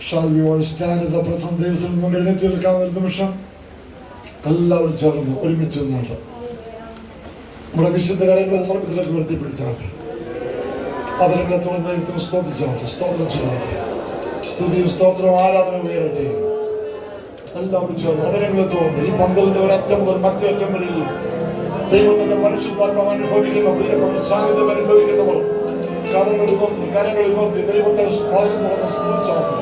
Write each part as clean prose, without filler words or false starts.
Shall we all stand at the present ദൈവത്തിൽ നിന്നും എഴുന്നേറ്റ് നിൽക്കാൻ ഒരു നിമിഷം എല്ലാവരും ചേർന്ന് ഒരുമിച്ച് നിന്നാണ് നമ്മുടെ വിശുദ്ധ കാര്യങ്ങളെ സ്വർഗത്തിലേക്ക് ഉയർത്തിപ്പിടിച്ചാട്ടെ. അതിനെ തുടർന്ന് ദൈവത്തിന് സ്തോത്രം ചെയ്താട്ടെ. സ്തുതിയും സ്തോത്രവും ആരാധനയും ഉയരട്ടെ. എല്ലാവരും ചേർന്ന് അതിനെ തോന്നുന്നു ഈ പന്തലിന്റെ ഒരറ്റം മുതൽ മറ്റേ അറ്റം വരെയും ദൈവത്തിന്റെ പരിശുദ്ധാത്മാവ് അനുഭവിക്കുന്ന പ്രിയപ്പെട്ട സാന്നിധ്യം അനുഭവിക്കുന്നവർ കരങ്ങളിൽ നോക്കി ദൈവത്തെ സ്വാഗതം സ്തുതിച്ചാട്ടെ.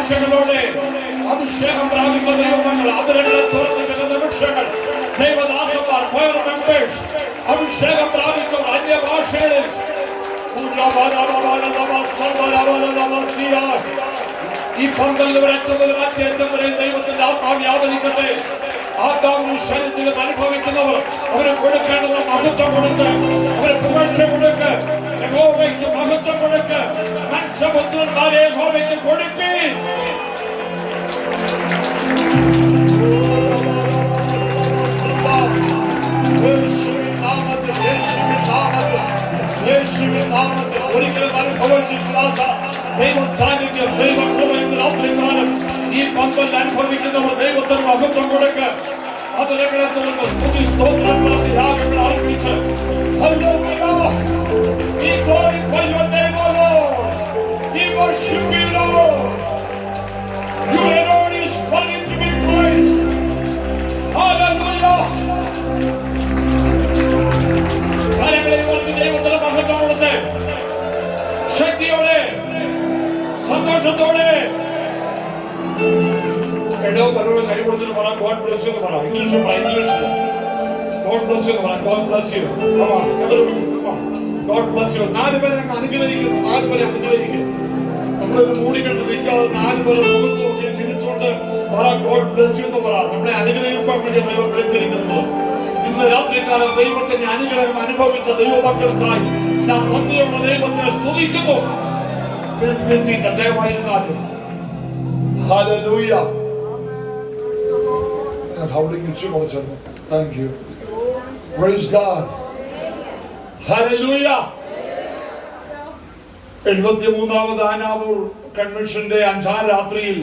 ഭാഷകളോടെ അഭിഷേകം പ്രാപിച്ച ദൈവമക്കൾ അതിരങ്ങളെ തുറന്ന് ചില നിമിഷങ്ങൾ ദൈവദാസന്മാർ ഫയർ മെമ്പേഴ്സ് അഭിഷേകം പ്രാപിച്ചവർ അന്യഭാഷകളിൽ ഈ 12 വരെ ഏറ്റവും വരെ ദൈവത്തിന്റെ ആത്മാവ് വ്യാപരിക്കട്ടെ. ആത്മാവിന്റെ ശരീരത്തിൽ അനുഭവിക്കുന്നവർ അവരെ കൊടുക്കേണ്ടത് മഹത്വം കൊടുക്ക്, അവരെ പുകഴ്ച കൊടുക്ക്, യഹോവയ്ക്ക് മഹത്വം കൊടുക്ക്. മനുഷ്യപുത്രന്മാരെ യഹോവയ്ക്ക് കൊടുപ്പീൻ. ഒരിക്കലും അനുഭവിച്ചിട്ടില്ലാത്ത ദൈവ സാന്നിധ്യം, ദൈവ കൃപ ഇന്ന് രാത്രികാലം ഈ 12 അനുഭവിക്കുന്നവർ ദൈവത്തിന് മഹത്വം കൊടുക്ക്. അതിരങ്ങളെ തുടർന്ന് സ്തുതി സ്തോത്രങ്ങളുടെ യാഗങ്ങൾ അർപ്പിച്ച് We glorify your name, O Lord. We worship you, Lord. You alone is worthy to be praised. Hallelujah. കാര്യങ്ങളെ ഓർത്ത് ദൈവത്തിന് മഹത്വം കൊടുത്ത് ശക്തിയോടെ സന്തോഷത്തോടെ എടോ പലരും കൈ കൊടുത്തിട്ട് പറ ഗോഡ് ബ്ലെസ് യു എന്ന് പറ. ഇംഗ്ലീഷ് പറ, ഇംഗ്ലീഷ് ഗോഡ് ബ്ലെസ് യു എന്ന് പറ. God bless you. God bless you. 4 പേരെ അനുഗ്രഹിക്കുന്നു, 4 പേരെ അനുഗ്രഹിക്കുന്നു. നമ്മളൊരു മൂടിക്കെട്ട് നിൽക്കാതെ 4 പേരെ മുഖത്ത് നോക്കി ചിരിച്ചുകൊണ്ട് പറ ഗോഡ് ബ്ലെസ് യു എന്ന് പറ. നമ്മളെ അനുഗ്രഹിക്കാൻ വേണ്ടി ദൈവം വിളിച്ചിരിക്കുന്നത്. ഇന്ന് രാത്രികാലം ദൈവത്തിന്റെ അനുഗ്രഹം അനുഭവിച്ച ദൈവമക്കൾക്കായി ഞാൻ നന്ദിയുള്ള ദൈവത്തെ സ്തുതിക്കുന്നു. ദയവായിരുന്നാലും Hallelujah. And howling in Shimocha. Thank you. Praise God. Hallelujah. 73ാമത് Anavoor കൺവെൻഷന്റെ 5ാം രാത്രിയിൽ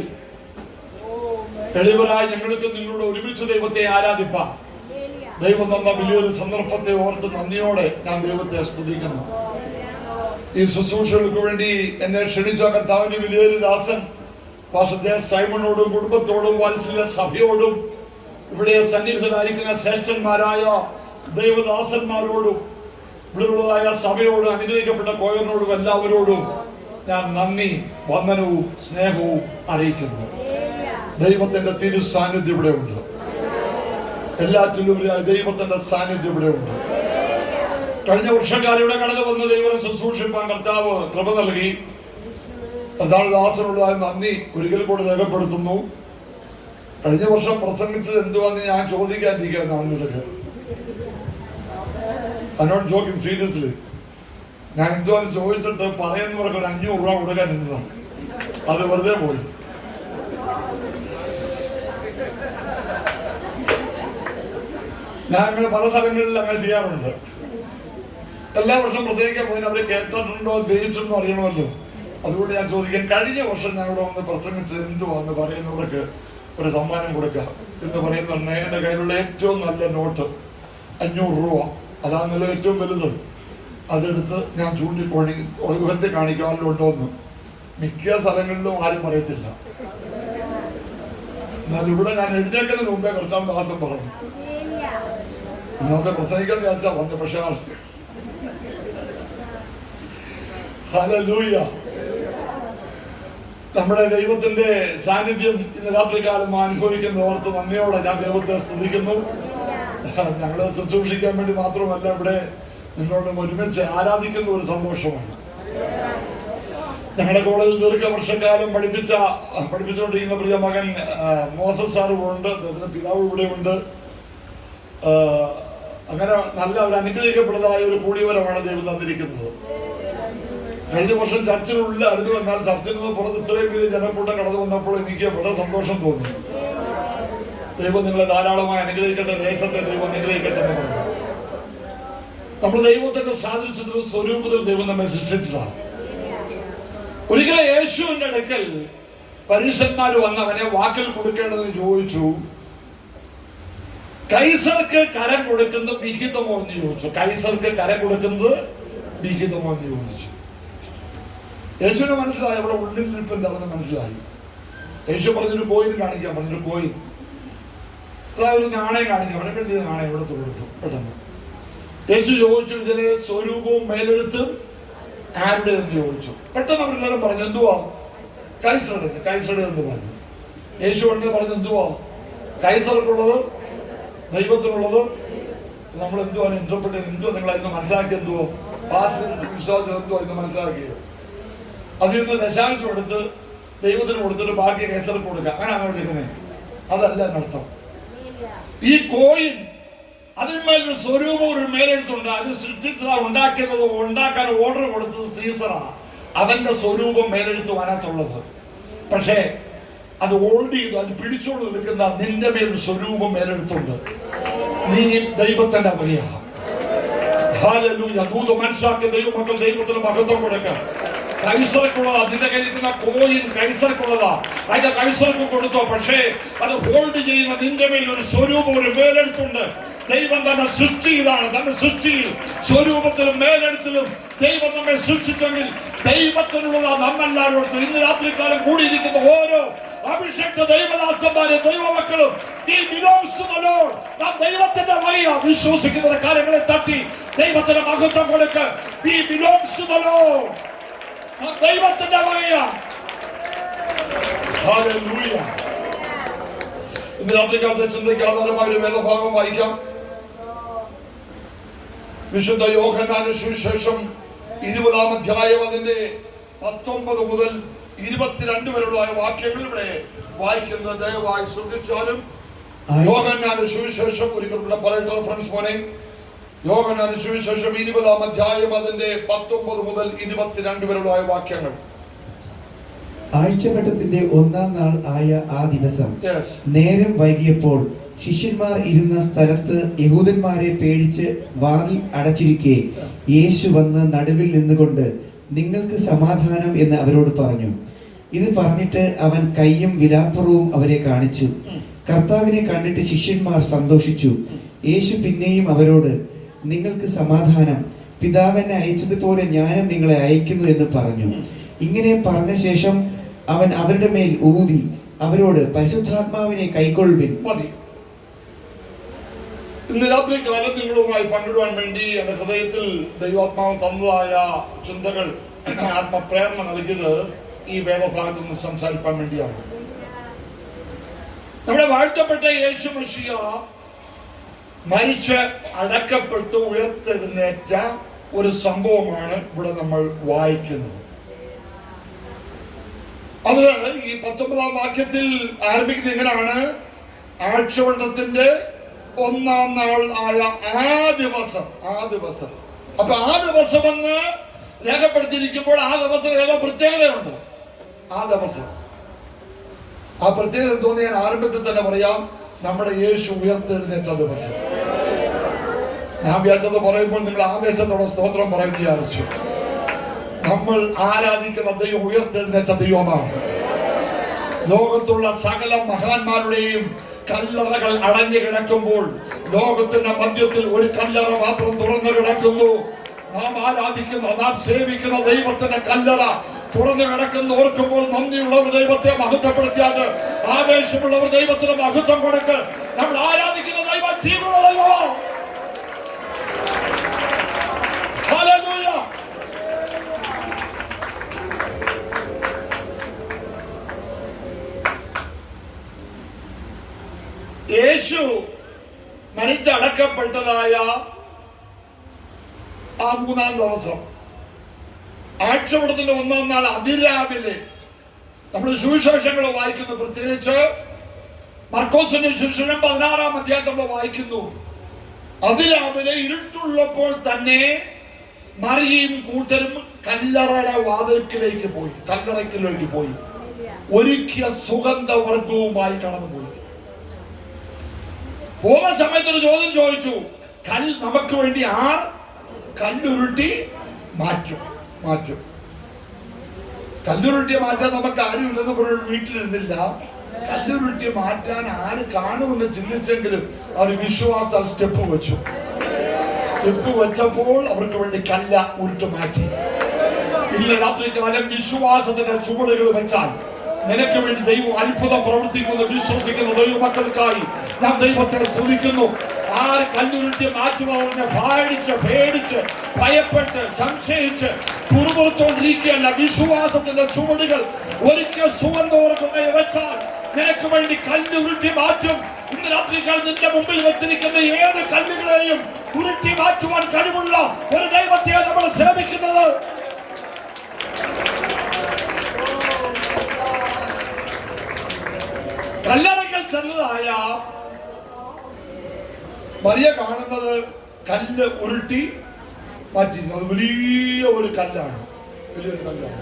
എളിവരായി ഞങ്ങൾക്ക് നിങ്ങളോട് ഒരുമിച്ച് ദൈവത്തെ ആരാധിപ്പാം. ദൈവം തന്ന വലിയൊരു സന്ദർഭത്തെ ഓർത്ത് നന്ദിയോടെ ഞാൻ ദൈവത്തെ സ്തുതിക്കുന്നു. ഈ ശുശ്രൂഷകൾക്ക് വേണ്ടി എന്നെ ക്ഷണിച്ച കർത്താവിന്റെ വലിയൊരു ദാസൻ പാസ്റ്റർ സൈമണോടും കുടുംബത്തോടും വാത്സല്യ സഭയോടും ഇവിടെ സന്നിഹിതരായിരിക്കുന്ന ശ്രേഷ്ഠന്മാരായ ദൈവദാസന്മാരോടും ഇവിടെയുള്ളതായ സഭയോടും അനുഗ്രഹിക്കപ്പെട്ട കോയറിനോടും എല്ലാവരോടും ഞാൻ നന്ദി വന്ദനവും സ്നേഹവും അറിയിക്കുന്നു. ദൈവത്തിന്റെ തിരു സാന്നിധ്യം ഇവിടെ ഉണ്ട്. എല്ലാറ്റിലും ദൈവത്തിന്റെ സാന്നിധ്യം ഇവിടെ ഉണ്ട്. കഴിഞ്ഞ വർഷക്കാലം ഇവിടെ കടന്നു വന്ന് ദൈവം ശുശ്രൂഷിപ്പാൻ കർത്താവ് കൃപ നൽകി. കർത്താവ് ദാസനുള്ളതായ നന്ദി ഒരിക്കൽ കൂടെ രേഖപ്പെടുത്തുന്നു. കഴിഞ്ഞ വർഷം പ്രസംഗിച്ചത് എന്തുവാന്ന് ഞാൻ ചോദിക്കാനിരിക്കുന്ന ആളുകൾക്ക് അതിനോട് ജോക്കിങ് സീരിയസ്ലി ഞാൻ എന്തുവാന്ന് ചോദിച്ചിട്ട് പറയുന്നവർക്ക് ഒരു 500 രൂപ കൊടുക്കാൻ ഇരുന്നതാണ്. അത് വെറുതെ പോയി. ഞാൻ അങ്ങനെ പല സ്ഥലങ്ങളിൽ അങ്ങനെ ചെയ്യാറുണ്ട്. എല്ലാ വർഷവും പ്രസംഗിക്കാൻ പോയി അവര് കേട്ടിട്ടുണ്ടോ ഗ്രഹിച്ചിട്ടുണ്ടോ അറിയണമല്ലോ. അതുകൊണ്ട് ഞാൻ ചോദിക്കാം, കഴിഞ്ഞ വർഷം ഞാൻ ഇവിടെ വന്ന് പ്രസംഗിച്ചത് എന്തുവാന്ന് പറയുന്നവർക്ക് ഒരു സമ്മാനം കൊടുക്കുക എന്ന് പറയുന്നുണ്ട്. എൻ്റെ കയ്യിലുള്ള ഏറ്റവും നല്ല നോട്ട് 500 രൂപ, അതാണല്ലോ ഏറ്റവും വലുത്. അതെടുത്ത് ഞാൻ ഉയർത്തി കാണിക്കാമല്ലോ ഉണ്ടോന്ന്. മിക്ക സ്ഥലങ്ങളിലും ആരും പറയത്തില്ല. എന്നാൽ ഇവിടെ ഞാൻ എഴുന്നേക്കുന്നതിന് മുമ്പേ കർത്താവ് ദാസൻ പറഞ്ഞു ഇന്നത്തെ പ്രസംഗിക്കാൻ വിചാരിച്ചാ വന്നു. പക്ഷെ ഹല്ലേലൂയ, നമ്മുടെ ദൈവത്തിന്റെ സാന്നിധ്യം ഇന്ന് രാത്രികാലം അനുഭവിക്കുന്ന ഓർത്ത് നന്ദിയോടെ ഞാൻ ദൈവത്തെ സ്തുതിക്കുന്നു. ഞങ്ങളെ ശുശ്രൂഷിക്കാൻ വേണ്ടി മാത്രമല്ല, ഇവിടെ നിങ്ങളോടും ഒരുമിച്ച് ആരാധിക്കുന്ന ഒരു സന്തോഷമാണ്. ഞങ്ങളുടെ കോളേജിൽ ദീർഘവർഷക്കാലം പഠിപ്പിച്ചുകൊണ്ടിരിക്കുന്ന പ്രിയ മകൻ മോസസ് സാർ ഉണ്ട്, അദ്ദേഹത്തിന്റെ പിതാവ് ഇവിടെ ഉണ്ട്. അങ്ങനെ നല്ല ഒരു അനുഗ്രഹിക്കപ്പെടുന്നതായ ഒരു കൂടിവരമാണ് ദൈവം തന്നിരിക്കുന്നത്. കഴിഞ്ഞ വർഷം ചർച്ചിനുള്ളിൽ അറിഞ്ഞു വന്നാൽ ചർച്ചിൽ നിന്ന് പുറത്ത് ഇത്രയും വലിയ ജനക്കൂട്ടം കടന്നു വന്നപ്പോൾ എനിക്ക് വളരെ സന്തോഷം തോന്നി. ദൈവം നിങ്ങളെ ധാരാളമായി അനുഗ്രഹിക്കട്ടെ, ദേശത്തെ ദൈവം അനുഗ്രഹിക്കട്ടെ എന്ന് പറഞ്ഞു. നമ്മൾ ദൈവത്തിന്റെ സാദൃശ്യത്തിലും സ്വരൂപത്തിലും ദൈവം നമ്മെ സൃഷ്ടിച്ചതാണ്. ഒരിക്കലും യേശുവിന്റെ അടുക്കൽ പരീശന്മാര് വന്നവനെ വാക്കിൽ കൊടുക്കേണ്ടതെന്ന് ചോദിച്ചു. കൈസർക്ക് കരം കൊടുക്കുന്നത് വിഹിതമോ എന്ന് ചോദിച്ചു. കൈസർക്ക് കരം കൊടുക്കുന്നത് വിഹിതമോ എന്ന് ചോദിച്ചു. യേശുവിന് മനസ്സിലായി അവിടെ ഉള്ളിലിരിപ്പ് എന്താണെന്ന് മനസ്സിലായി. യേശു പറഞ്ഞൊരു കോയിൻ കാണിക്കാൻ പറഞ്ഞൊരു കോയിൻ, അതായത് ഒരു നാണയം കാണിക്കാൻ അവനെ വേണ്ടി നാണയം ഇവിടെ കൊടുത്തു. പെട്ടെന്ന് യേശു ചോദിച്ചു, ഇതിലെ സ്വരൂപവും മേലെടുത്ത് ആരുടെ എന്ന് ചോദിച്ചു. പെട്ടെന്ന് അവരെല്ലാവരും പറഞ്ഞു, എന്തുവാ കൈസറുടെ എന്ന് പറഞ്ഞു. യേശു കൊണ്ട് പറഞ്ഞു എന്തുവാ കൈസർക്കുള്ളത് ദൈവത്തിനുള്ളത്. നമ്മൾ എന്തുവാ ഇന്റർപ്രറ്റ് എന്തുവാ നിങ്ങൾ അതിന് മനസ്സിലാക്കി എന്തുവോ പാസ്റ്റർ വിശ്വാസം എന്തുവാ ഇന്ന് മനസ്സിലാക്കിയത്. അതിൽ നിന്ന് ദശാംശം എടുത്ത് ദൈവത്തിന് കൊടുത്തിട്ട് ബാക്കി കൈസർക്ക് കൊടുക്കുക, അങ്ങനെയാണ് കൊടുക്കുന്നത്. അതല്ല എന്നർത്ഥം. ഈ കോയിൻ അതിന്മേലൊരു സ്വരൂപം ഒരു മേലെടുത്തുണ്ട്. അത് സൃഷ്ടിച്ചതാ, ഉണ്ടാക്കിയതോ ഉണ്ടാക്കാൻ ഓർഡർ കൊടുത്തത് സീസറാണ്. അവന്റെ സ്വരൂപം മേലെടുത്തു അതിനകത്തുള്ളത്. പക്ഷേ അത് ഹോൾഡ് ചെയ്തു, അത് പിടിച്ചോണ്ട് നിൽക്കുന്ന നിന്റെ മേൽ സ്വരൂപം മേലെടുത്തുണ്ട്. നീ ദൈവത്തിന്റെ വകയാണ്. ഹല്ലേലൂയ. ദൂത മനസ്സിലാക്കിയ ദൈവമക്കൾ ദൈവത്തിന് മഹത്വം കൊടുക്കുക. കൈസർക്കുള്ളതാ, നിന്റെ കയ്യിരിക്കുന്ന കോയിൻ കൈസർക്കുള്ളതാ, അതിന്റെ കൈസർക്ക് കൊടുത്തോ. പക്ഷേ അത് ഹോൾഡ് ചെയ്യുന്ന നിന്റെ മേൽ ഒരു സ്വരൂപം ഒരു മേലെടുത്തുണ്ട്. ദൈവം തന്നെ സൃഷ്ടിയിലാണ്, തന്റെ സൃഷ്ടിയിൽ സ്വരൂപത്തിലും മേലെടുത്തിലും ദൈവം നമ്മെ സൃഷ്ടിച്ചെങ്കിൽ ദൈവത്തിനുള്ളതാ നമ്മളെല്ലാവരും. ഇന്ന് രാത്രിക്കാലം കൂടിയിരിക്കുന്ന ഓരോ അഭിഷേക ദൈവദാസന്മാരെ ദൈവമക്കളും ഈ ബിലോങ്സ് ടു ദി ലോർഡ്. നാം ദൈവത്തിന്റെ വകയാ. വിശ്വസിക്കുന്ന കാര്യങ്ങളെ തട്ടി ദൈവത്തിന് മഹത്വം കൊടുക്കുക. ഈ ബിലോങ്സ് ടു ദി ലോർഡ്. നാം ദൈവത്തിന്റെ വകയാ. ഹല്ലേലൂയ. ഇന്ന് രാത്രികാലത്തെ ചിന്തയ്ക്ക് ആധാരമായ ഒരു വേദഭാഗം വായിക്കാം. വിശുദ്ധ യോഹന്നാന്റെ സുവിശേഷം 20-ാം അധ്യായം അതിന്റെ 19 മുതൽ 22 വരെയുള്ള വാക്യങ്ങൾ ഇവിടെ വായിക്കുന്നത് ദയവായി ശ്രദ്ധിച്ചാലും. യോഹന്നാന്റെ സുവിശേഷം ഒരിക്കലും പറയട്ടെ ഫ്രണ്ട്സ് മോനെ. യോഹന്നാന്റെ സുവിശേഷം 20-ാം അധ്യായം അതിന്റെ 19 മുതൽ 22 വരെയുള്ള വാക്യങ്ങൾ. ആഴ്ചവട്ടത്തിന്റെ 1-ാം നാൾ ആയ ആ ദിവസം നേരം വൈകിയപ്പോൾ ശിഷ്യന്മാർ ഇരുന്ന സ്ഥലത്ത് യഹൂദന്മാരെ പേടിച്ച് വാതിൽ അടച്ചിരിക്കെ യേശു വന്ന് നടുവിൽ നിന്നുകൊണ്ട് നിങ്ങൾക്ക് സമാധാനം എന്ന് അവരോട് പറഞ്ഞു. ഇത് പറഞ്ഞിട്ട് അവൻ കൈയും വിലാപ്പുറവും അവരെ കാണിച്ചു. കർത്താവിനെ കണ്ടിട്ട് ശിഷ്യന്മാർ സന്തോഷിച്ചു. യേശു പിന്നെയും അവരോട് നിങ്ങൾക്ക് സമാധാനം, പിതാവ് എന്നെ അയച്ചതുപോലെ ഞാനും നിങ്ങളെ അയക്കുന്നു എന്ന് പറഞ്ഞു. ഇങ്ങനെ പറഞ്ഞ ശേഷം അവൻ അവരുടെ മേൽ ഊതി അവരോട് പരിശുദ്ധാത്മാവിനെ കൈക്കൊള്ളുവിൻ. മതി. ഇന്ന് രാത്രി കാലം നിങ്ങളുമായി പങ്കിടുവാൻ വേണ്ടി എന്റെ ഹൃദയത്തിൽ ദൈവാത്മാവ് തന്നതായ ചിന്തകൾ ആത്മപ്രേരണ നൽകിയത് ഈ വേദഭാഗത്ത് നിന്ന് സംസാരിക്കാൻ വേണ്ടിയാണ്. നമ്മുടെ വാഴ്ത്തപ്പെട്ട യേശു മശിഹ മരിച്ച് അടക്കപ്പെട്ടു ഉയർത്തെഴുന്നേറ്റ ഒരു സംഭവമാണ് ഇവിടെ നമ്മൾ വായിക്കുന്നത്. അത് ഈ 19-ാം വാക്യത്തിൽ ആരംഭിക്കുന്നത് എങ്ങനെയാണ്? ആഴ്ചവട്ടത്തിന്റെ 1-ാം നാൾ ആയ ആ ദിവസം. അപ്പൊ ആ ദിവസം എന്ന് രേഖപ്പെടുത്തിയിരിക്കുമ്പോൾ ആ ദിവസം ഏതോ പ്രത്യേകതയുണ്ട്. ആ ദിവസം ആ പ്രത്യേകത തോന്നി ഞാൻ ആരംഭത്തിൽ തന്നെ പറയാം. നമ്മുടെ യേശു ഉയർത്തെഴുന്നേറ്റ ദിവസം. ഞാൻ വിചാരിച്ചത് പറയുമ്പോൾ നിങ്ങൾ ആവേശത്തോടെ സ്തോത്രം പറയുന്ന വിചാരിച്ചു. നമ്മൾ ആരാധിക്കുന്ന ദൈവം ഉയർത്തെഴുന്നേറ്റ ദൈവമാണ്. ലോകത്തുള്ള സകല മഹാന്മാരുടെയും കല്ലറകൾ അടഞ്ഞു കിടക്കുമ്പോൾ ലോകത്തിന്റെ മധ്യത്തിൽ ഒരു കല്ലറ മാത്രം തുറന്നു കിടക്കുന്നു. നാം ആരാധിക്കുന്ന, നാം സേവിക്കുന്ന ദൈവത്തിന്റെ കല്ലറ തുറന്നു കിടക്കുന്ന ഓർക്കുമ്പോൾ നന്ദിയുള്ളവർ ദൈവത്തെ മഹത്വപ്പെടുത്തിയാണ്ട് ആവേശമുള്ളവർ ദൈവത്തിന് മഹത്വം കൊടുക്ക്. നമ്മൾ ആരാധിക്കുന്ന ദൈവം ജീവനുള്ള ദൈവം. ഹല്ലേലൂയ. യേശു മരിച്ചടക്കപ്പെട്ടതായ ആ 3-ാം ദിവസം ആഴ്ചവട്ടത്തിന്റെ 1-ാം നാൾ അതിരാവിലെ നമ്മൾ സുവിശേഷങ്ങൾ വായിക്കുന്നു. പ്രത്യേകിച്ച് മർക്കോസിന്റെ സുവിശേഷം 16-ാം അധ്യായം നമ്മൾ വായിക്കുന്നു. അതിരാവിലെ ഇരുട്ടുള്ളപ്പോൾ തന്നെ മറിയയും കൂട്ടരും കല്ലറയുടെ വാതിൽക്കിലേക്ക് പോയി ഒരുക്കിയ സുഗന്ധവർഗവുമായി കടന്നുപോയി. പോകുന്ന സമയത്ത് ഒരു ചോദ്യം ചോദിച്ചു. നമുക്ക് വേണ്ടി ആർ കല്ലുരുട്ടി മാറ്റും? കല്ലുരുട്ടി മാറ്റാൻ നമുക്ക് ആരും ഇല്ലെന്ന് പറഞ്ഞ വീട്ടിലിരുന്നില്ല. കല്ലുരുട്ടി മാറ്റാൻ ആര് കാണുമെന്ന് ചിന്തിച്ചെങ്കിലും അവർ വിശ്വാസത്താൽ സ്റ്റെപ്പ് വെച്ചപ്പോൾ അവർക്ക് വേണ്ടി കല്ല ഉരുട്ട് മാറ്റി. ഇന്ന് രാത്രി കാലം വിശ്വാസത്തിന്റെ ചുവടുകൾ വെച്ചാൽ നിനക്ക് വേണ്ടി ദൈവം അത്ഭുതം പ്രവർത്തിക്കുന്നത് വിശ്വസിക്കുന്ന ദൈവമക്കൾക്കായി ഞാൻ ദൈവത്തെ സ്തുതിക്കുന്നു. ആര് കല്ലുരുട്ടി മാറ്റുവാറിനെ ഭാടിച്ച് പേടിച്ച് ഭയപ്പെട്ട് സംശയിച്ച് തുറമുറത്തോണ്ടിരിക്കുകയല്ല. വിശ്വാസത്തിന്റെ ചുവടുകൾ ഒരിക്കൽ സുഗന്ധവർഗമായി വെച്ചാൽ നിനക്ക് വേണ്ടി കല്ലുരുട്ടി മാറ്റും. ഇന്ന് രാത്രികൾ നിന്റെ മുമ്പിൽ വെച്ചിരിക്കുന്ന ഏത് കല്ലുകളെയും ഉരുട്ടി മാറ്റുവാൻ കഴിവുള്ള ഒരു ദൈവത്തെ നമ്മൾ സേവിക്കുന്നത്. കല്ലറകൾ ചെന്നതായ മറിയ കാണുന്നത് കല്ല് ഉരുട്ടി മാറ്റി. അത് വലിയ ഒരു കല്ലാണ്, വലിയൊരു കല്ലാണ്.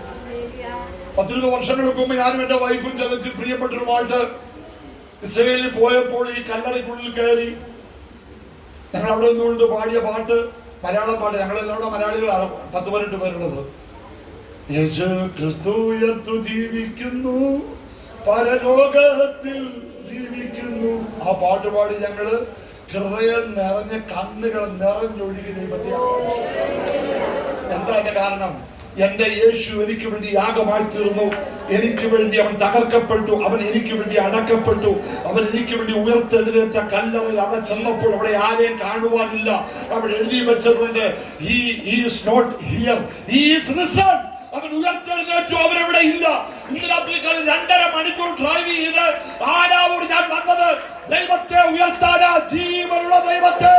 10-20 വർഷങ്ങൾക്ക് മുമ്പ് ഞാനും എന്റെ വൈഫും ചെന്നിട്ട് പ്രിയപ്പെട്ടവരുമായിട്ട് ഇസ്രയേലിൽ പോയപ്പോൾ ഈ കല്ലറയ്ക്കുള്ളിൽ കയറി ഞങ്ങൾ അവിടെ നിന്നുകൊണ്ട് പാടിയ പാട്ട് മലയാളം പാട്ട്. ഞങ്ങളെല്ലാം മലയാളികളാണ്, 10-18 പേരുള്ളത്. യേശു ക്രിസ്തു ഉയർത്തു ജീവിക്കുന്നു, പരലോകത്തിൽ ജീവിക്കുന്നു. ആ പാട്ട് പാടി ഞങ്ങള് ഹൃദയം നിറഞ്ഞ കണ്ണുകൾ നിറഞ്ഞൊഴുകി ദൈവത്തെ. എന്താ എന്റെ കാരണം? എന്റെ യേശു എനിക്ക് വേണ്ടി യാഗമായി തീർന്നു. എനിക്ക് വേണ്ടി അവൻ തകർക്കപ്പെട്ടു, അവൻ എനിക്ക് വേണ്ടി അടക്കപ്പെട്ടു, അവൻ എനിക്ക് വേണ്ടി ഉയർത്തെഴുന്നേറ്റ കല്ലറയിൽ അവിടെ ചെന്നപ്പോൾ അവിടെ ആരെയും കാണുവാനില്ല. അവിടെ എഴുതി വെച്ചിട്ടുണ്ട്, he is not here, he is risen. അവൻ ഉയർത്തെഴുന്നേറ്റു, അവരെവിടെ ഇല്ല. ഇന്ന് രാത്രി 2.5 മണിക്കൂർ ഡ്രൈവ് ചെയ്ത് ആരാവൂർ ഞാൻ വന്നത് ദൈവത്തെ ഉയർത്താനാ, ജീവനുള്ള ദൈവത്തെ.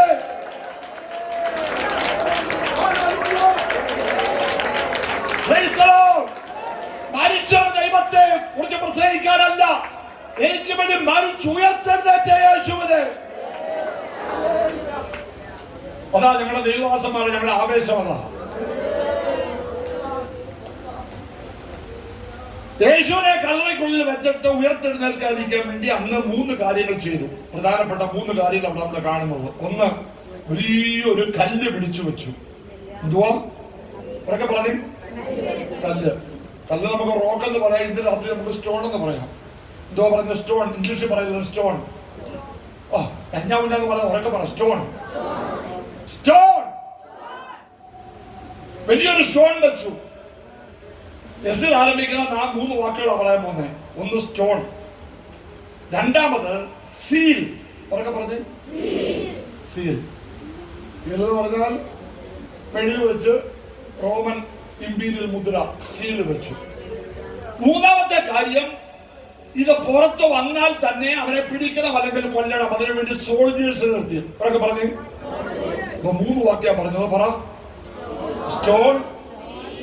മരിച്ച ദൈവത്തെ കുറിച്ച് പ്രസംഗിക്കാനല്ല, എനിക്ക് വേണ്ടി മരിച്ചുയർത്തെഴുന്നേറ്റ യേശുവിനെ. അതാ ഞങ്ങളുടെ ദൈവവാസമാണ്, ഞങ്ങളുടെ ആവേശമതാ. യേശുവിനെ കല്ലറയ്ക്കുള്ളിൽ വെച്ചിട്ട് ഉയർത്തെഴുന്നേൽക്കാതിരിക്കാൻ വേണ്ടി അന്ന് 3 കാര്യങ്ങൾ ചെയ്തു. പ്രധാനപ്പെട്ട 3 കാര്യങ്ങൾ അവിടെ നമ്മൾ കാണുന്നത്. ഒന്ന്, വലിയൊരു കല്ല് പിടിച്ചു വെച്ചു. എന്തുവാ ഉറക്കെ പറഞ്ഞു? കല്ല്. കല്ല് നമുക്ക് റോക്ക് എന്ന് പറയാം, ഇന്ന് രാത്രി നമുക്ക് സ്റ്റോൺ എന്ന് പറയാം. എന്തോ പറഞ്ഞ സ്റ്റോൺ, ഇംഗ്ലീഷിൽ പറയുന്നത് സ്റ്റോൺ. കഞ്ഞാവില്ലാന്ന് പറഞ്ഞ ഉറക്കെ പറ, സ്റ്റോൺ. സ്റ്റോൺ, വലിയൊരു സ്റ്റോൺ വെച്ചു. എസിൽ ആരംഭിക്കുന്ന 3 വാക്കുകളാണ് പറയാൻ പോകുന്നത്. ഒന്ന് സ്റ്റോൺ, രണ്ടാമത് സീൽ. ഉറക്കെ പറഞ്ഞ് സീൽ. സീൽ എന്ന് പറഞ്ഞാൽ മെഴുകിൽ വെച്ച് റോമൻ ഇമ്പീരിയൽ മുദ്ര സീൽ വെച്ചു. 3-ാമത്തെ കാര്യം, ഇത് പുറത്ത് വന്നാൽ തന്നെ അവരെ പിടിക്കണം അല്ലെങ്കിൽ കൊല്ലണം. അതിനു വേണ്ടി സോൾജേഴ്സ് നിർത്തി. അവരൊക്കെ പറഞ്ഞു. ഇപ്പൊ 3 വാക്യാ പറഞ്ഞത്. പറ, സ്റ്റോൺ,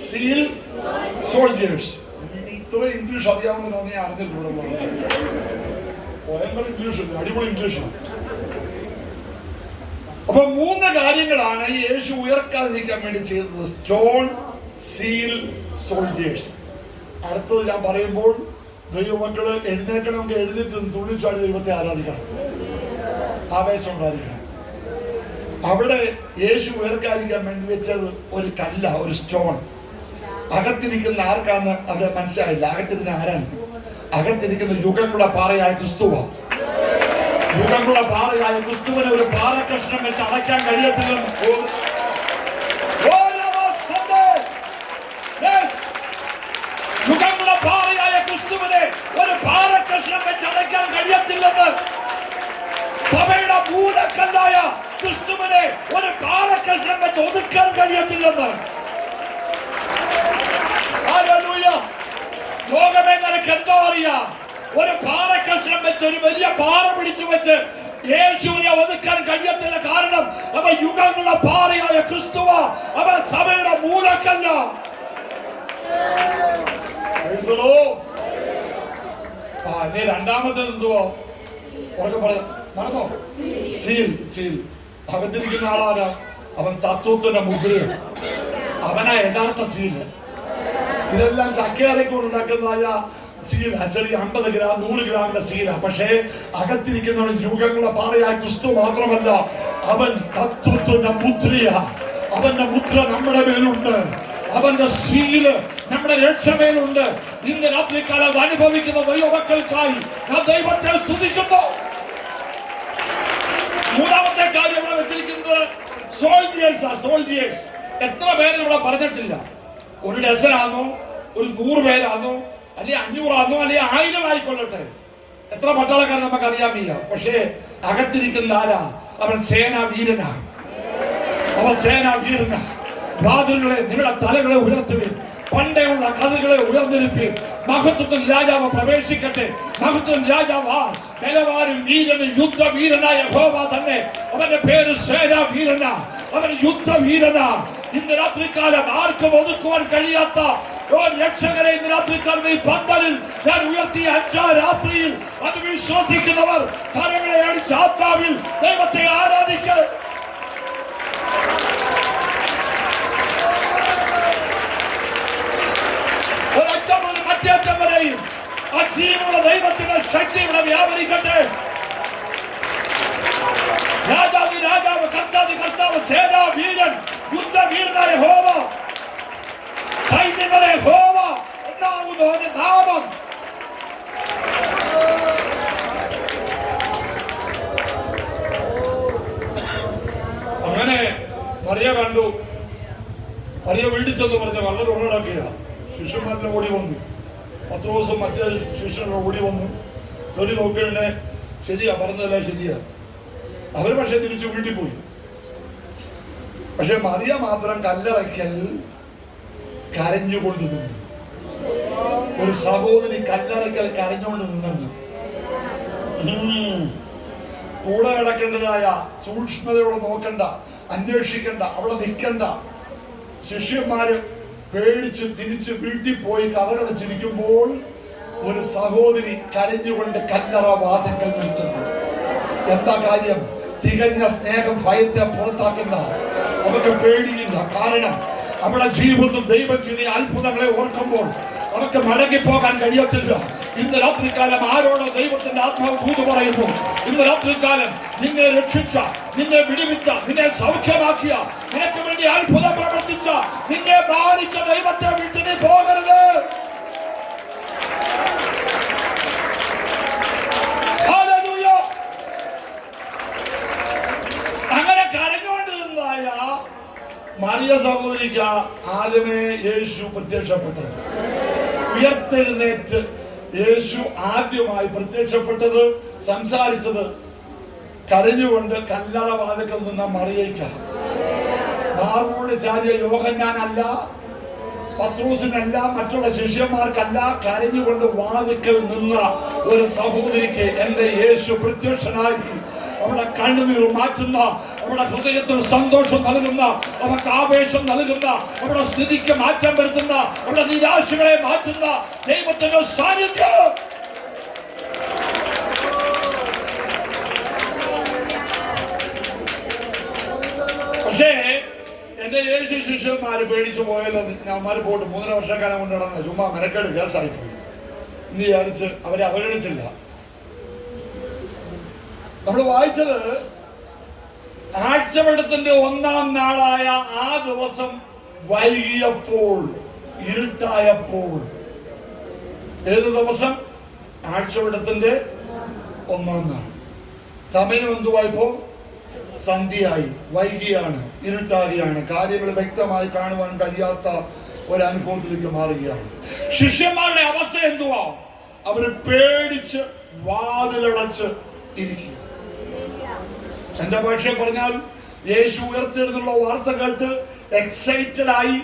സീൽ, സോൾജേഴ്സ്. ഇത്ര ഇംഗ്ലീഷ് അറിയാവുന്ന ഞാൻ അറിഞ്ഞിട്ടുണ്ട്. ഭയങ്കര ഇംഗ്ലീഷ്, അടിപൊളി ഇംഗ്ലീഷാണ്. അപ്പൊ 3 കാര്യങ്ങളാണ് യേശു ഉയർക്കാതിരിക്കാൻ വേണ്ടി ചെയ്തത്. Stone, seal, soldiers. അടുത്തത് ഞാൻ പറയുമ്പോൾ ദൈവമക്കള് എഴുന്നേക്കണമെങ്കിൽ എഴുന്നേറ്റ് തുള്ളിച്ചാടി ദൈവത്തെ ആരാധിക്കണം, ആവേശം ഉണ്ടായിരിക്കണം. അവിടെ യേശു ഉയർക്കാതിരിക്കാൻ വേണ്ടി വെച്ചത് ഒരു കല്ല, ഒരു സ്റ്റോൺ. അകത്തിരിക്കുന്ന ആർക്കാന്ന് അത് മനസ്സിലായില്ല. അകത്തിരിക്കുന്ന ആരാണ്? അകത്തിരിക്കുന്ന യുഗങ്ങളുടെ പാറയായ ക്രിസ്തുവാണ്. യുഗങ്ങളുടെ പാറയായ ക്രിസ്തുവിനെ ഒരു പാറക്കഷ്ണം വെച്ച് അടയ്ക്കാൻ കഴിയത്തില്ലെന്ന്. യുഗങ്ങളുടെ പാറയായ ക്രിസ്തുവിനെ ഒരു പാറക്കഷ്ണം വെച്ച് അടയ്ക്കാൻ കഴിയത്തില്ലെന്ന്. സഭയുടെ മൂലക്കല്ലായ ക്രിസ്തുവിനെ ഒരു പാറക്കഷ്ണം വെച്ച് ഒതുക്കാൻ കഴിയത്തില്ലെന്ന്. ലോകമേ, നിനക്ക് എന്തോ അറിയാം? ഒരു പാറക്കഷ്ണം വെച്ച്, ഒരു വലിയ പാറ പിടിച്ചു വെച്ച് യേശുവിനെ ഒതുക്കാൻ കഴിയത്തില്ല. കാരണം അവൻ യുഗങ്ങളുടെ പാറയായ ക്രിസ്തുവ, അവൻ സഭയുടെ മൂലക്കല്ല. നീ രണ്ടാമത്തേത് എന്തുവോ ഉറക്കെ പറയാം, നടന്നോ? സീൽ. സീൽ. അകത്തിരിക്കുന്ന ആളാരാ? അവൻ തത്വത്തിന്റെ മുദ്രയാണ്. അവനാ യഥാർത്ഥ സീല്. ഇതെല്ലാം ചക്കയരക്കൊണ്ട് ഉണ്ടാക്കുന്നതായ സീല, ചെറിയ 50 ഗ്രാം 100 ഗ്രാമിന്റെ സീല. പക്ഷേ അകത്തിരിക്കുന്ന യുഗങ്ങളെ പാറയായ ക്രിസ്തു മാത്രമല്ല, അവൻ തത്വത്തിന്റെ മുദ്രയാ. അവന്റെ മുദ്ര നമ്മുടെ മേലുണ്ട്, അവന്റെ സീല് നമ്മുടെ രക്ഷമേലുണ്ട്. ഇന്ന് രാത്രിക്കാലം അനുഭവിക്കുന്ന ദൈവമക്കൾക്കായി ഞാൻ ദൈവത്തെ സ്തുതിക്കുന്നു. 3-ാമത്തെ കാര്യം ഇവിടെ വെച്ചിരിക്കുന്നത് സോൾജിയേഴ്സ്. എത്ര പേര് ഇവിടെ പറഞ്ഞിട്ടില്ല. ഒരു ഡസനാണോ, ഒരു 100 പേരാണോ, അല്ലെങ്കിൽ 500 ആണോ, അല്ലെങ്കിൽ 1000 ആയിക്കൊള്ളട്ടെ. എത്ര പട്ടാളക്കാരൻ നമുക്ക് അറിയാൻ വയ്യ. പക്ഷേ അകത്തിരിക്കുന്ന ആരാ? അവൻ സേനാ വീരനാ. അവൻ സേനാ വീരനാ. വാതിലുകളെ, നിങ്ങളുടെ തലകളെ ഉയർത്തുവിൻ. പണ്ടേയുള്ള കഥകളെ ഉയർന്നിരിപ്പിൻ. മഹത്വത്തിൽ രാജാവ് പ്രവേശിക്കട്ടെ. മഹത്വത്തിൽ രാജാവ് ബലവാനും വീരനും യുദ്ധവീരനായ യഹോവ തന്നെ. അവന്റെ പേര് സേനാ വീരനാ. അവൻ യുദ്ധവീരനാ. ഇന്ന് രാത്രികാലം ആർക്കും ഒതുക്കുവാൻ കഴിയാത്ത രക്ഷകരെ ഇന്ന് രാത്രികാലം ഈ പന്തലിൽ ഞാൻ ഉയർത്തിയ 5 രാത്രിയിൽ അത് വിശ്വസിക്കുന്നവർ കരങ്ങളെ അടിച്ച് ആത്മാവിൽ ദൈവത്തെ ആരാധിക്കുക. ഒരറ്റം മുതൽ മറ്റേ അറ്റം വരെയും ആ ജീവനുള്ള ദൈവത്തിന്റെ ശക്തി ഇവിടെ വ്യാപരിക്കട്ടെ. രാജാതി രാജാവ്, കർത്താതി കർത്താവ്, സേനാ വീരൻ, യുദ്ധവീരനായ യഹോവ, സൈന്യങ്ങളെ യഹോവ എന്നാകുന്നു അവന്റെ നാമം. അങ്ങനെ മറിയ കണ്ടു. മറിയ വീട്ടിൽ ചെന്ന് പറഞ്ഞ വല്ല തുറന്നിടക്കുക. ശിഷ്യന്മാരെല്ലാം ഓടി വന്നു. പത്രോസും മറ്റേ ശിഷ്യന്മാരും ഓടി വന്നു. തൊലി നോക്കിയതിനെ ശരിയാ, പറഞ്ഞതല്ല ശരിയാ. അവർ പക്ഷെ തിരിച്ചു വീട്ടിൽ പോയി. പക്ഷെ മറിയ മാത്രം കല്ലറയ്ക്കൽ കരഞ്ഞുകൊണ്ട് നിന്നു. ഒരു സഹോദരി കല്ലറയ്ക്കൽ കരഞ്ഞുകൊണ്ട് നിന്നു. കൂടെ കിടക്കേണ്ടതായ സൂക്ഷ്മതയോടെ നോക്കണ്ട, അന്വേഷിക്കണ്ട, അവിടെ നിൽക്കണ്ട. ശിഷ്യന്മാര് പേടിച്ച് തിരിച്ച് വീട്ടിൽ പോയി കഥകളച്ചിരിക്കുമ്പോൾ ഒരു സഹോദരി കരഞ്ഞുകൊണ്ട് കല്ലറ വാതിൽക്കൽ നിൽക്കുന്നു. എന്താ കാര്യം? തികഞ്ഞ സ്നേഹം ഭയത്തെ പുറത്താക്കുന്ന. അവർക്ക് പേടിയില്ല. കാരണം നമ്മുടെ ജീവിതത്തിൽ ദൈവം ചെയ്ത അത്ഭുതങ്ങളെ ഓർക്കുമ്പോൾ അവർക്ക് മടങ്ങിപ്പോകാൻ കഴിയത്തില്ല. ഇന്ന് രാത്രികാലം ആരോടോ ദൈവത്തിന്റെ ആത്മാവ് ദൂത് പറയുന്നു. ഇന്ന് രാത്രികാലം നിന്നെ രക്ഷിച്ച, നിന്നെ വിടുവിച്ച, നിന്നെ സൗഖ്യമാക്കിയ, നിനക്ക് വേണ്ടി അത്ഭുതം പ്രവർത്തിച്ച, നിന്നെ ബാധിച്ച ദൈവത്തെ വിട്ട് നീ പോകരുത്. അങ്ങനെ കരഞ്ഞുകൊണ്ടിരുന്നതായ മറിയ സഹോദരിക്ക് ആദ്യമേ യേശു പ്രത്യക്ഷപ്പെട്ടത്. ഉയർത്തെഴുന്നേറ്റ് യേശു ആദ്യമായി പ്രത്യക്ഷപ്പെട്ടത്, സംസാരിച്ചത് കരഞ്ഞുകൊണ്ട് കല്ലറ വാതിൽക്കൽ നിന്ന മറിയയ്ക്കാണ്. മാർവോട് ചാരിയ യോഹന്നാനല്ല, പത്രോസിനല്ല, മറ്റുള്ള ശിഷ്യന്മാർക്കല്ല, കരഞ്ഞുകൊണ്ട് വാതിൽക്കൽ നിന്ന ഒരു സഹോദരിക്ക് എന്റെ യേശു പ്രത്യക്ഷനായി. അവരുടെ കണ്ണുനീർ മാറ്റുന്ന, അവരുടെ ഹൃദയത്തിൽ സന്തോഷം നൽകുന്ന, അവർക്ക് ആവേശം നൽകുന്ന, അവരുടെ സ്ഥിതിക്ക് മാറ്റം വരുത്തുന്ന, അവരുടെ നിരാശകളെ മാറ്റുന്ന ദൈവത്തിന്റെ സാന്നിധ്യം. പക്ഷേ എന്റെ യേശു ശിഷ്യന്മാര് പേടിച്ചു പോയല്ലോ. ഞാന്മാര് പോയിട്ട് 3 വർഷക്കാലം കൊണ്ട് നടന്ന ചുമ്മാ മെനക്കേട് കേസായി പോയി എന്ന് വിചാരിച്ച് അവരെ അവഗണിച്ചില്ല. നമ്മൾ വായിച്ചത് ആഴ്ചവെടുത്തിന്റെ 1-ാം നാളായ ആ ദിവസം വൈകിയപ്പോൾ, ഇരുട്ടായപ്പോൾ. ഏത് ദിവസം? ആഴ്ചവെടുത്തിന്റെ 1-ാം നാൾ. സമയം എന്തുവായിപ്പോ? സന്ധ്യയായി, വൈകിയാണ്, ഇരുട്ടാകുകയാണ്. കാര്യങ്ങൾ വ്യക്തമായി കാണുവാൻ കഴിയാത്ത ഒരനുഭവത്തിലേക്ക് മാറുകയാണ്. ശിഷ്യന്മാരുടെ അവസ്ഥ എന്തുവാ? അവര് പേടിച്ച് വാതിലടച്ച് ഇരിക്കുക. എന്റെ ഭാഷ പറഞ്ഞാൽ യേശു ഉയർത്തെഴുന്നുള്ള വാർത്ത കേട്ട് എക്സൈറ്റഡ് ആയി,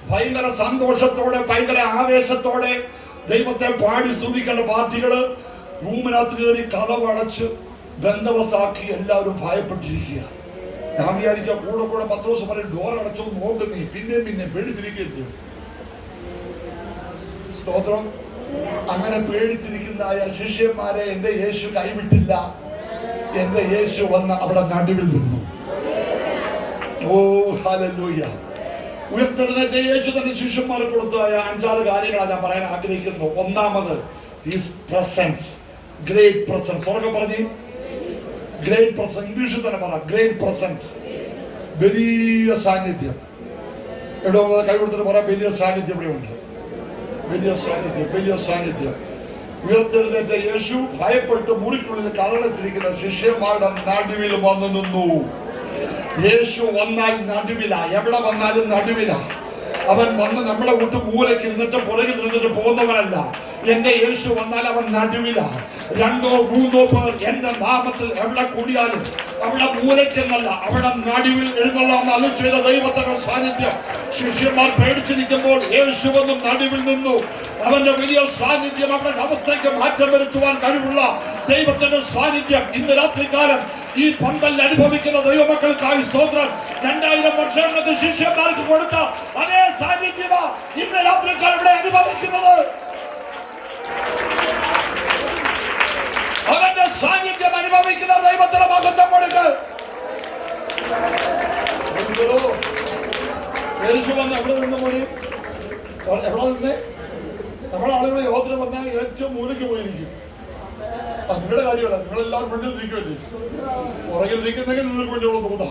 ഭയങ്കര സന്തോഷത്തോടെ, ഭയങ്കര ആവേശത്തോടെ ദൈവത്തെ പാടി സ്തുതിക്കേണ്ട പാർട്ടികള് റൂമിനകത്ത് കയറി കതവ് അടച്ച് ബന്ധവസാക്കി എല്ലാവരും ഭയപ്പെട്ടിരിക്കുക. ഞാൻ വിചാരിക്കുക കൂടെ കൂടെ പത്രോസ് പറയും, ഡോർ അടച്ചു നോക്കുന്നീ, പിന്നെ പേടിച്ചിരിക്കരുത്. സ്തോത്രം. അങ്ങനെ പേടിച്ചിരിക്കുന്ന ശിഷ്യന്മാരെ എന്റെ യേശു കൈവിട്ടില്ല. എന്റെ യേശു വന്ന് അവിടെ നടുവിൽ നിന്നു. ഓ ഹല്ലേലൂയ. ഉയർത്തെഴുന്നേറ്റ യേശു തന്നെ ശിഷ്യന്മാർക്ക് കൊടുത്തതായ 5-6 കാര്യങ്ങളാണ് ഞാൻ പറയാൻ ആഗ്രഹിക്കുന്നു. ഒന്നാമത്, ഹിസ് പ്രസൻസ്, ഗ്രേറ്റ് പ്രസൻസ്. ഉറക്കെ പറഞ്ഞേ, ഗ്രേറ്റ് പ്രസൻസ്. ഇംഗ്ലീഷിൽ തന്നെ പറ, ഗ്രേറ്റ് പ്രസൻസ്. വലിയ സാന്നിധ്യം. എടോ കൈ കൊടുത്തിട്ട് പറയാം, വലിയ സാന്നിധ്യം ഇവിടെ ഉണ്ട്. വലിയ സാന്നിധ്യം, വലിയ സാന്നിധ്യം. ഉയർത്തെഴുന്നേറ്റ യേശു ഭയപ്പെട്ട് മുറിക്കുള്ളിൽ കതളച്ചിരിക്കുന്ന ശിഷ്യന്മാരുടെ നടുവിൽ വന്നു നിന്നു. യേശു വന്നാൽ നടുവില, എവിടെ വന്നാലും നടുവില. അവൻ വന്ന് നമ്മുടെ വീട്ട് മൂലയ്ക്ക് ഇരുന്നിട്ട് പുറകിൽ ഇരുന്നിട്ട് പോകുന്നവനല്ല. എന്റെ യേശു വന്നാൽ അവൻ നടുവിലാണ്. 2 or 3 പേർ എന്റെ നാമത്തിൽ എവിടെ കൂടിയാലും അവിടെ മൂലയ്ക്കെന്നല്ല, അവിടെ നടുവിൽ എഴുന്നള്ളാമെന്ന് അരുളി ചെയ്ത ദൈവത്തിന്റെ സാന്നിധ്യം. ശിഷ്യന്മാർ പേടിച്ചിരിക്കുമ്പോൾ യേശു വന്ന് നടുവിൽ നിന്നു. അവന്റെ വലിയ സാന്നിധ്യം അവരുടെ അവസ്ഥയ്ക്ക് മാറ്റം വരുത്തുവാൻ കഴിവുള്ള ദൈവത്തിന്റെ സാന്നിധ്യം ഇന്ന് രാത്രികാലം ഈ പന്തൽ അനുഭവിക്കുന്ന ദൈവമക്കൾക്കായി സ്തോത്രം. 2000 വർഷങ്ങൾക്ക് ശിഷ്യന്മാർക്ക് കൊടുത്ത അതേ സാന്നിധ്യമാ ഇന്ന് രാത്രികാലം ഇവിടെ അനുഭവിക്കുന്നത്. അവന്റെ സാന്നിധ്യം അനുഭവിക്കുന്ന ദൈവത്തിന്റെ മഹത്വം കൊടുക്ക്. യേശു വന്ന് എവിടെ നിന്ന് പോയി? എവിടെ നിന്ന്? നമ്മളെ ആളുകൾ യോഗത്തിന് വന്നാൽ ഏറ്റവും മൂലയ്ക്ക് പോയിരിക്കും. നിങ്ങളുടെ കാര്യമല്ല, നിങ്ങളെല്ലാവരും ഫ്രണ്ടിൽ ഇരിക്കുമല്ലേ. പുറകിൽ ഇരിക്കുന്നെങ്കിൽ നിങ്ങൾക്ക് വേണ്ടിയുള്ള തോന്നാ.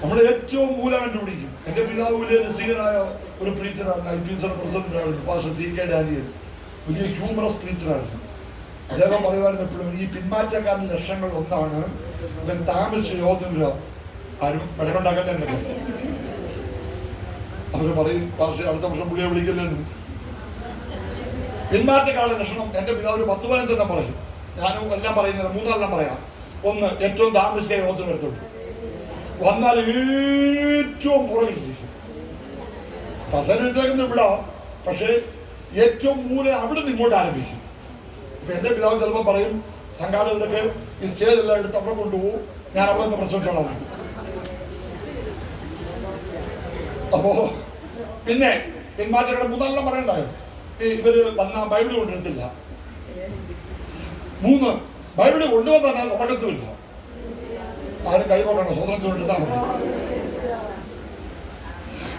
നമ്മൾ ഏറ്റവും മൂല കണ്ടുപിടിക്കും. എന്റെ പിതാവ് വലിയ രസികനായ ഒരു പ്രീച്ചറാണ്, IPS പ്രസിഡന്റായിരുന്നു, പാസ്റ്റർ CK ഡാനിയൽ. വലിയ ഹ്യൂമറസ് പ്രീച്ചറായിരുന്നു. അദ്ദേഹം പറയുവായിരുന്നു എപ്പോഴും ഈ പിന്മാറ്റക്കാരന്റെ ലക്ഷണങ്ങൾ ഒന്നാണ് ഇവൻ താമസിച്ച യോഗത്തിന് ആരും വഴക്കുണ്ടാക്കല്ലേ. അവര് പറയും പാസ്റ്റർ അടുത്ത വർഷം പുള്ളിയെ വിളിക്കില്ലെന്ന്. പിന്മാറ്റക്കാരുടെ ലക്ഷണം എന്റെ പിതാവ് ഒരു 10-15 പറയും. ഞാനും എല്ലാം പറയുന്നത് 3 പറയാം. 1, ഏറ്റവും താമസിച്ച യോഗത്തിന് വരത്തുള്ളൂ. വന്നാൽ ഏറ്റവും പുറകിലിരിക്കും. കസനിട്ടേക്കുന്ന ഇവിടെ, പക്ഷേ ഏറ്റവും മൂല അവിടെ നിന്ന് ഇങ്ങോട്ട് ആരംഭിക്കും. ഇപ്പൊ എന്റെ പിതാവ് ചിലപ്പോൾ പറയും സംഘാടകരുടെ ഈ സ്റ്റേജ് എല്ലാം എടുത്ത് അവിടെ കൊണ്ടുപോകും, ഞാൻ അവിടെ നിന്ന് പ്രശ്നത്തോളാം. അപ്പോ പിന്നെ പിന്മാറ്റങ്ങളുടെ 3 പറയണ്ടായോ? ഇവര് വന്ന ബൈബിള് കൊണ്ടുവരത്തില്ല. 3 ബൈബിള് കൊണ്ടുവന്നാൽ തുടക്കത്തുമില്ല. ആരും കൈകൊള്ളണം, സ്വതന്ത്രം എടുത്താൽ മതി.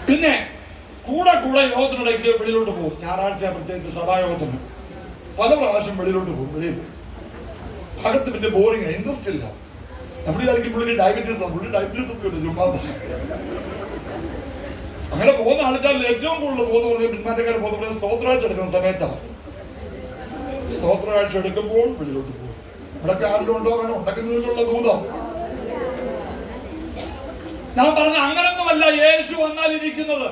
പിന്നെ കൂടെ യോഗത്തിനിടയ്ക്ക് വെളിയിലോട്ട് പോകും. ഞായറാഴ്ച പ്രത്യേകിച്ച് സഭായോഗത്തിന് പല പ്രാവശ്യം വെളിയിലോട്ട് പോകും. വെളിയിൽ അകത്ത് പിന്നെ ബോറിങ്, ഇൻട്രസ്റ്റ് ഇല്ല. നമ്മുടെ കളിക്ക് പുള്ളിക്ക് ഡയബറ്റീസ് ഒക്കെ ഉണ്ട്. ചുമ്മാ അങ്ങനെ പോകുന്ന ആൾക്കാരിൽ ഏറ്റവും കൂടുതൽ പോകുന്ന പിന്മാറ്റക്കാർ പോകുന്ന സ്തോത്രാഴ്ച എടുക്കുന്ന സമയത്താണ്. സ്തോത്രാഴ്ച എടുക്കുമ്പോൾ വെളിയിലോട്ട് പോകും. ഇവിടൊക്കെ ആരും ഉണ്ടോ? അങ്ങനെ ഉണ്ടാക്കുന്നതിനുള്ള ദൂതം ഞാൻ പറഞ്ഞ അങ്ങനൊന്നുമല്ല യേശു വന്നാൽ ഇരിക്കുന്നത്.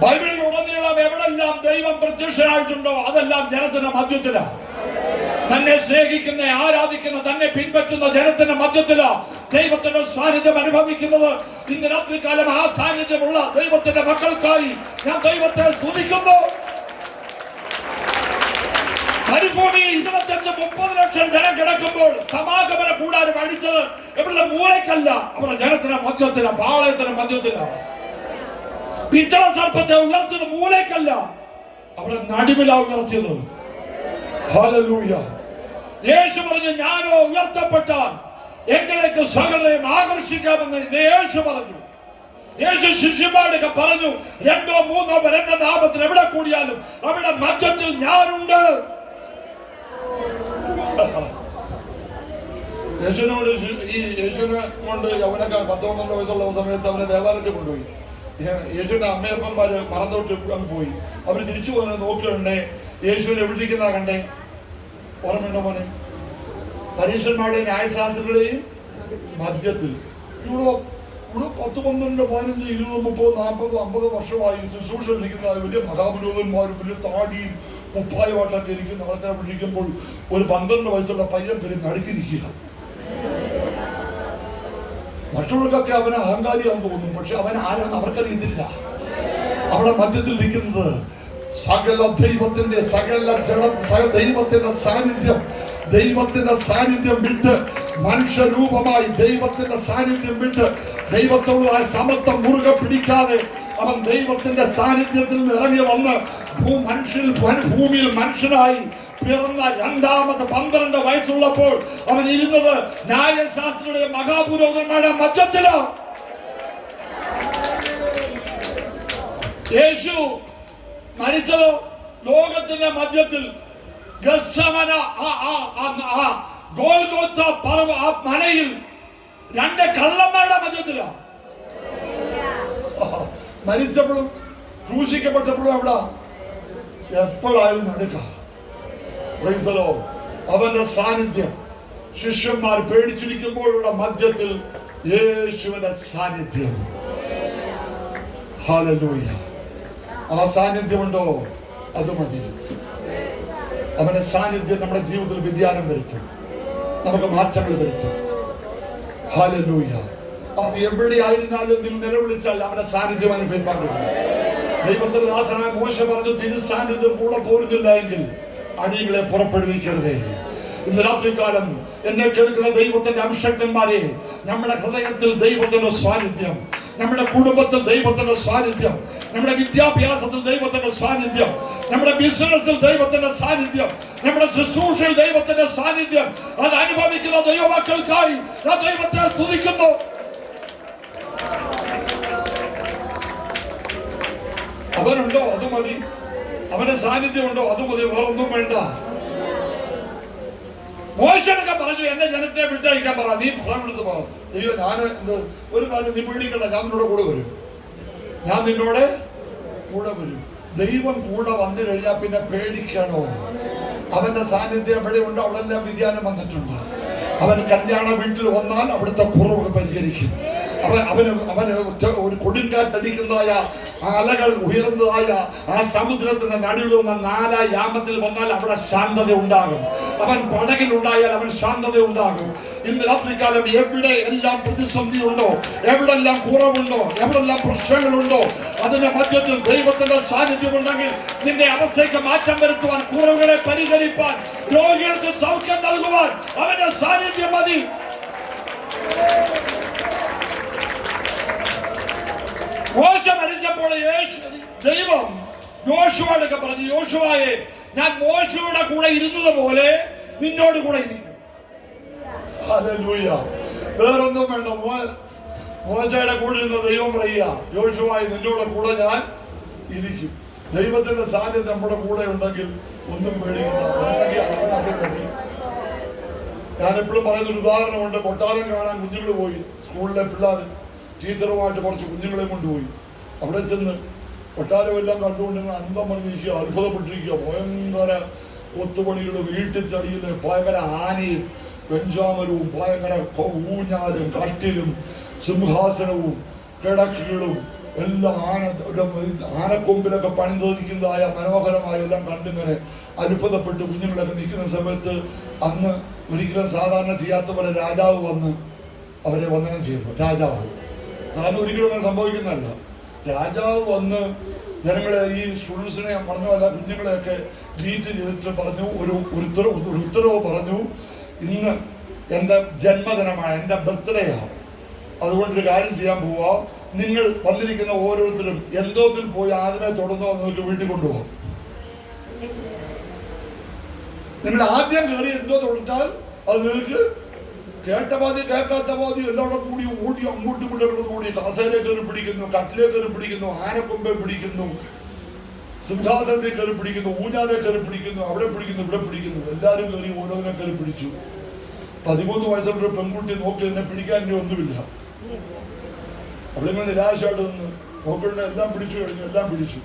ബൈബിളിൽ ഉടനീളം എവിടെല്ലാം ദൈവം പ്രത്യക്ഷനായിട്ടുണ്ടോ അതെല്ലാം ജനത്തിന്റെ മധ്യത്തിലാണ്. തന്നെ സ്നേഹിക്കുന്ന, ആരാധിക്കുന്ന, തന്നെ പിൻപറ്റുന്ന ജനത്തിന്റെ മധ്യത്തിലാണ് ദൈവത്തിന്റെ സാന്നിധ്യം അനുഭവിക്കുന്നത്. ഇന്ന് രാത്രികാലം ആ സാന്നിധ്യമുള്ള ദൈവത്തിന്റെ മക്കൾക്കായി ഞാൻ ദൈവത്തെ സ്തുതിക്കുന്നു. മരുഭൂമിയിൽ 25-30 ലക്ഷം ജനം കിടക്കുമ്പോൾ സമാഗമന കൂടാരം അടിച്ചത് എവിടെ മൂലയ്ക്കല്ല, അവരുടെ ജനത്തിന്റെ മധ്യത്തിലാണ്, പാളയത്തിന്റെ മധ്യത്തിലാണ്. പിച്ചള സർപ്പത്തെ ഉയർത്തിയത് മൂലയ്ക്കല്ല, അവരുടെ നടുവിലാണ് ഉയർത്തിയത്. ഹല്ലേലൂയ. യേശു പറഞ്ഞു, ഞാനോ ഉയർത്തപ്പെട്ടാൽ എങ്കിലേക്ക് സകലരെയും ആകർഷിക്കാമെന്ന് യേശു പറഞ്ഞു. യേശു ശിഷ്യന്മാരൊക്കെ പറഞ്ഞു, 2 or 3 പേർ എന്റെ നാമത്തിൽ എവിടെ കൂടിയാലും അവിടെ മധ്യത്തിൽ ഞാനുണ്ട്. യേശുവിനെ കൊണ്ട് യൗവനക്കാർ 10-12 വയസ്സുള്ള സമയത്ത് അവനെ ദേവാലയത്തിൽ കൊണ്ടുപോയി. യേശുവിന്റെ അമ്മയപ്പന്മാര് മറന്നോട്ട് പോയി. അവര് തിരിച്ചു പോകുന്നത് നോക്കിയുണ്ടേ യേശുവിനെ എവിടിരിക്കുന്ന കണ്ടേ? ഓർമ്മയുണ്ടോ മോനെ? പരീക്ഷന്മാരുടെയും ന്യായശാസ്ത്രികളുടെയും മധ്യത്തിൽ. ഇവിടെ 10, 12, 15, 20, 30, 40, 50 വർഷമായി ശുശ്രൂഷയിലിരിക്കുന്ന വലിയ മഹാപുരോഹിതന്മാരും വലിയ താടിയും കുപ്പായുമായിട്ടൊക്കെ ഇരിക്കുന്ന ആൾക്കാരെ വിളിക്കുമ്പോൾ ഒരു 12 വയസ്സുള്ള പയ്യൻ പേര് നടുക്കിരിക്കുക. മറ്റുള്ളവർക്കൊക്കെ അവന് അഹങ്കാരിയാന്ന് തോന്നും, പക്ഷെ അവൻ ആരാന്ന് അവർക്കറിയത്തില്ല. അവിടെ മധ്യത്തിൽ നിൽക്കുന്നത് സകല ദൈവത്തിന്റെ ദൈവത്തിന്റെ സാന്നിധ്യം വിട്ട് മനുഷ്യരൂപമായി ദൈവത്തിന്റെ സാന്നിധ്യം വിട്ട് ദൈവത്തോടുള്ള സമത്വം മുറുകെ പിടിക്കാതെ അവൻ ദൈവത്തിന്റെ സാന്നിധ്യത്തിൽ നിന്ന് ഇറങ്ങി വന്ന് ഭൂമിയിൽ മനുഷ്യനായി പിറന്ന 2ാമത്തെ 12 വയസ്സുള്ളപ്പോൾ അവൻ ഇരുന്നത് ന്യായശാസ്ത്രിയുടെ മഹാപുരോഹിതന്മാരുടെ മധ്യത്തിലോ. യേശു മരിച്ചതോ ലോകത്തിന്റെ മധ്യത്തിൽ ഗത്സമന ഗോൽഗോത്ത ആ മലയിൽ 2 കള്ളന്മാരുടെ മധ്യത്തിലാണ്. മരിച്ചപ്പോഴും ക്രൂശിക്കപ്പെട്ടപ്പോഴും അവിടെ എപ്പോഴായാലും നടക്കാം. അവന്റെ സാന്നിധ്യം ശിഷ്യന്മാർ പേടിച്ചിരിക്കുമ്പോഴുള്ള മധ്യത്തിൽ യേശുവിന്റെ സാന്നിധ്യം. ഹല്ലേലൂയ. ആ സാന്നിധ്യമുണ്ടോ? അത് മതി. അവന്റെ സാന്നിധ്യം നമ്മുടെ ജീവിതത്തിൽ വ്യതിയാനം വരുത്തും, നമുക്ക് മാറ്റങ്ങൾ വരുത്തും. ഹല്ലേലൂയ. എവിടെയായിരുന്നാലും നിങ്ങൾ നിലവിളിച്ചാൽ അവന്റെ സാന്നിധ്യം അനുഭവിക്കാൻ കഴിയും. ദൈവത്തിന്റെ ദാസനായ മോശ പറഞ്ഞു, തിരു സാന്നിധ്യം കൂടെ പോരുന്നില്ല എങ്കിൽ അടികളെ പുറപ്പെടുവിക്കരുതേ. ഇന്ന് രാത്രികാലം എന്നെ കേൾക്കുന്ന ദൈവത്തിന്റെ അഭിഷക്തന്മാരെ, നമ്മുടെ ഹൃദയത്തിൽ ദൈവത്തിന്റെ സാന്നിധ്യം, നമ്മുടെ കുടുംബത്തിൽ ദൈവത്തിന്റെ സാന്നിധ്യം, നമ്മുടെ വിദ്യാഭ്യാസത്തിൽ ദൈവത്തിന്റെ സാന്നിധ്യം, നമ്മുടെ ബിസിനസ്സിൽ ദൈവത്തിന്റെ സാന്നിധ്യം, നമ്മുടെ ശുശ്രൂഷയിൽ ദൈവത്തിന്റെ സാന്നിധ്യം അത് അനുഭവിക്കുന്ന ദൈവമക്കൾക്കായി ഞാൻ ദൈവത്തെ സ്തുതിക്കുന്നു. അവനുണ്ടോ? അത് മതി. അവന്റെ സാന്നിധ്യം ഉണ്ടോ? അത് മതി. വേറൊന്നും വേണ്ട. മോശനൊക്കെ പറഞ്ഞു, എന്നെ ജനത്തെ വിട്ടയക്കാൻ പറ, നീ ഫലം എടുത്ത് പോകും. അയ്യോ, ഞാൻ ഒരു കാര്യം, നീ പേടിക്കണ്ട, ഞാൻ നിന്നോട് കൂടെ വരും, ഞാൻ നിന്നോട് കൂടെ വരും. ദൈവം കൂടെ വന്നു കഴിഞ്ഞാൽ പിന്നെ പേടിക്കണോ? അവന്റെ സാന്നിധ്യം എവിടെ ഉണ്ടോ അവിടെല്ലാം വ്യതിയാനം വന്നിട്ടുണ്ട്. അവൻ കല്യാണ വീട്ടിൽ വന്നാൽ അവിടുത്തെ കുറവ് പരിഹരിക്കും. അവന് ഒരു കൊടുങ്കാറ്റടിക്കുന്നതായ അലകൾ ഉയർന്നതായ ആ സമുദ്രത്തിന്റെ നടുവിൽ വന്ന 4 യാമത്തിൽ വന്നാൽ അവിടെ ശാന്തത ഉണ്ടാകും. അവൻ പടകിലുണ്ടായാൽ അവൻ ശാന്തത ഉണ്ടാകും. ഇന്ന് രാത്രികാലം എവിടെ എല്ലാം പ്രതിസന്ധി ഉണ്ടോ, എവിടെല്ലാം കുറവുണ്ടോ, എവിടെല്ലാം പ്രശ്നങ്ങളുണ്ടോ, അതിന്റെ മധ്യത്തിൽ ദൈവത്തിന്റെ സാന്നിധ്യം ഉണ്ടെങ്കിൽ നിന്റെ അവസ്ഥയ്ക്ക് മാറ്റം വരുത്തുവാൻ, കുറവുകളെ പരിഹരിപ്പാൻ, രോഗികൾക്ക് സൗഖ്യം നൽകുവാൻ അവന്റെ സാന്നിധ്യം മതി. മോശ മരിച്ചപ്പോൾ ദൈവം യോശുവയോടൊക്കെ പറഞ്ഞു, യോശുവയെ, ഞാൻ മോശയുടെ കൂടെ ഇരുന്നത് പോലെ നിന്നോട് കൂടെ ഇരിക്കും. ഹല്ലേലൂയ. വേറൊന്നും വേണ്ട. മോശയുടെ കൂടെ ഇരുന്ന ദൈവം പറയുക, യോശുവയെ, നിന്നോട് കൂടെ ഞാൻ ഇരിക്കും. ദൈവത്തിന്റെ സാന്നിധ്യം നമ്മുടെ കൂടെ ഉണ്ടെങ്കിൽ ഒന്നും പേടിക്കണ്ട. ഞാൻ എപ്പോഴും പറയുന്നൊരു ഉദാഹരണമുണ്ട്. കൊട്ടാരം കാണാൻ കുഞ്ഞുങ്ങൾ പോയി. സ്കൂളിലെ പിള്ളേർ ടീച്ചറുമായിട്ട് കുറച്ച് കുഞ്ഞുങ്ങളെ കൊണ്ടുപോയി. അവിടെ ചെന്ന് കൊട്ടാരമെല്ലാം കണ്ടുകൊണ്ട് അന്തം പറഞ്ഞിരിക്കുക, അത്ഭുതപ്പെട്ടിരിക്കുക. ഭയങ്കര കൊത്തുപണികളും വീട്ടിച്ചടിയില് ഭയങ്കര ആനയും പെഞ്ചാമരവും ഭയങ്കര ഊഞ്ഞാലും കട്ടിലും സിംഹാസനവും കിടക്കുകളും എല്ലാം ആനക്കൊമ്പിലൊക്കെ പണിതോദിക്കുന്നതായ മനോഹരമായ എല്ലാം കണ്ടിങ്ങനെ അത്ഭുതപ്പെട്ട് കുഞ്ഞുങ്ങളൊക്കെ നിൽക്കുന്ന സമയത്ത് അന്ന് ഒരിക്കലും സാധാരണ ചെയ്യാത്ത പോലെ രാജാവ് വന്ന് അവരെ വന്ദനം ചെയ്തു. രാജാവ് സാധാരണ ഒരിക്കലും അങ്ങനെ സംഭവിക്കുന്നതല്ല. രാജാവ് വന്ന് ജനങ്ങളെ, ഈ സ്റ്റുഡൻസിനെ പറഞ്ഞതല്ല, കുഞ്ഞുങ്ങളെയൊക്കെ ഗ്രീറ്റ് ചെയ്തിട്ട് പറഞ്ഞു, ഒരു ഉത്തരവ് പറഞ്ഞു, ഇന്ന് എൻ്റെ ജന്മദിനമാണ്, എൻ്റെ ബർത്ത്ഡേയാണ്, അതുകൊണ്ടൊരു കാര്യം ചെയ്യാൻ പോവാ, നിങ്ങൾ വന്നിരിക്കുന്ന ഓരോരുത്തരും എന്തോത്തിൽ പോയി ആദ്യമേ തുടർന്ന് വന്നവർക്ക് വീട്ടിൽ കൊണ്ടുപോകാം. നിങ്ങൾ ആദ്യം കയറി എന്തോ തൊട്ടാൽ അത് നിങ്ങൾക്ക് കേട്ട പാതി കേൾക്കാത്ത പാതി എല്ലാവരും കൂടി ഓടി അങ്ങോട്ടും ഇങ്ങോട്ടും കൂടി കസേരയെ കയറി പിടിക്കുന്നു, കട്ടിലെ കയറി പിടിക്കുന്നു, ആനക്കൊമ്പെ പിടിക്കുന്നു, സിംഹാസനത്തെ കയറി പിടിക്കുന്നു, ഊഞ്ഞാലെ കയറി പിടിക്കുന്നു, അവിടെ പിടിക്കുന്നു, ഇവിടെ പിടിക്കുന്നു. എല്ലാവരും കയറി ഓരോന്നിനെ കയറി പിടിച്ചു. 13 വയസ്സുള്ള പെൺകുട്ടി നോക്കി എന്നെ പിടിക്കാൻ ഇനി ഒന്നുമില്ല. അവളിങ്ങനെ നിരാശയായിട്ട് നിന്ന് നോക്കേണ്ട, എല്ലാം പിടിച്ചു കഴിഞ്ഞു, എല്ലാം പിടിച്ചു.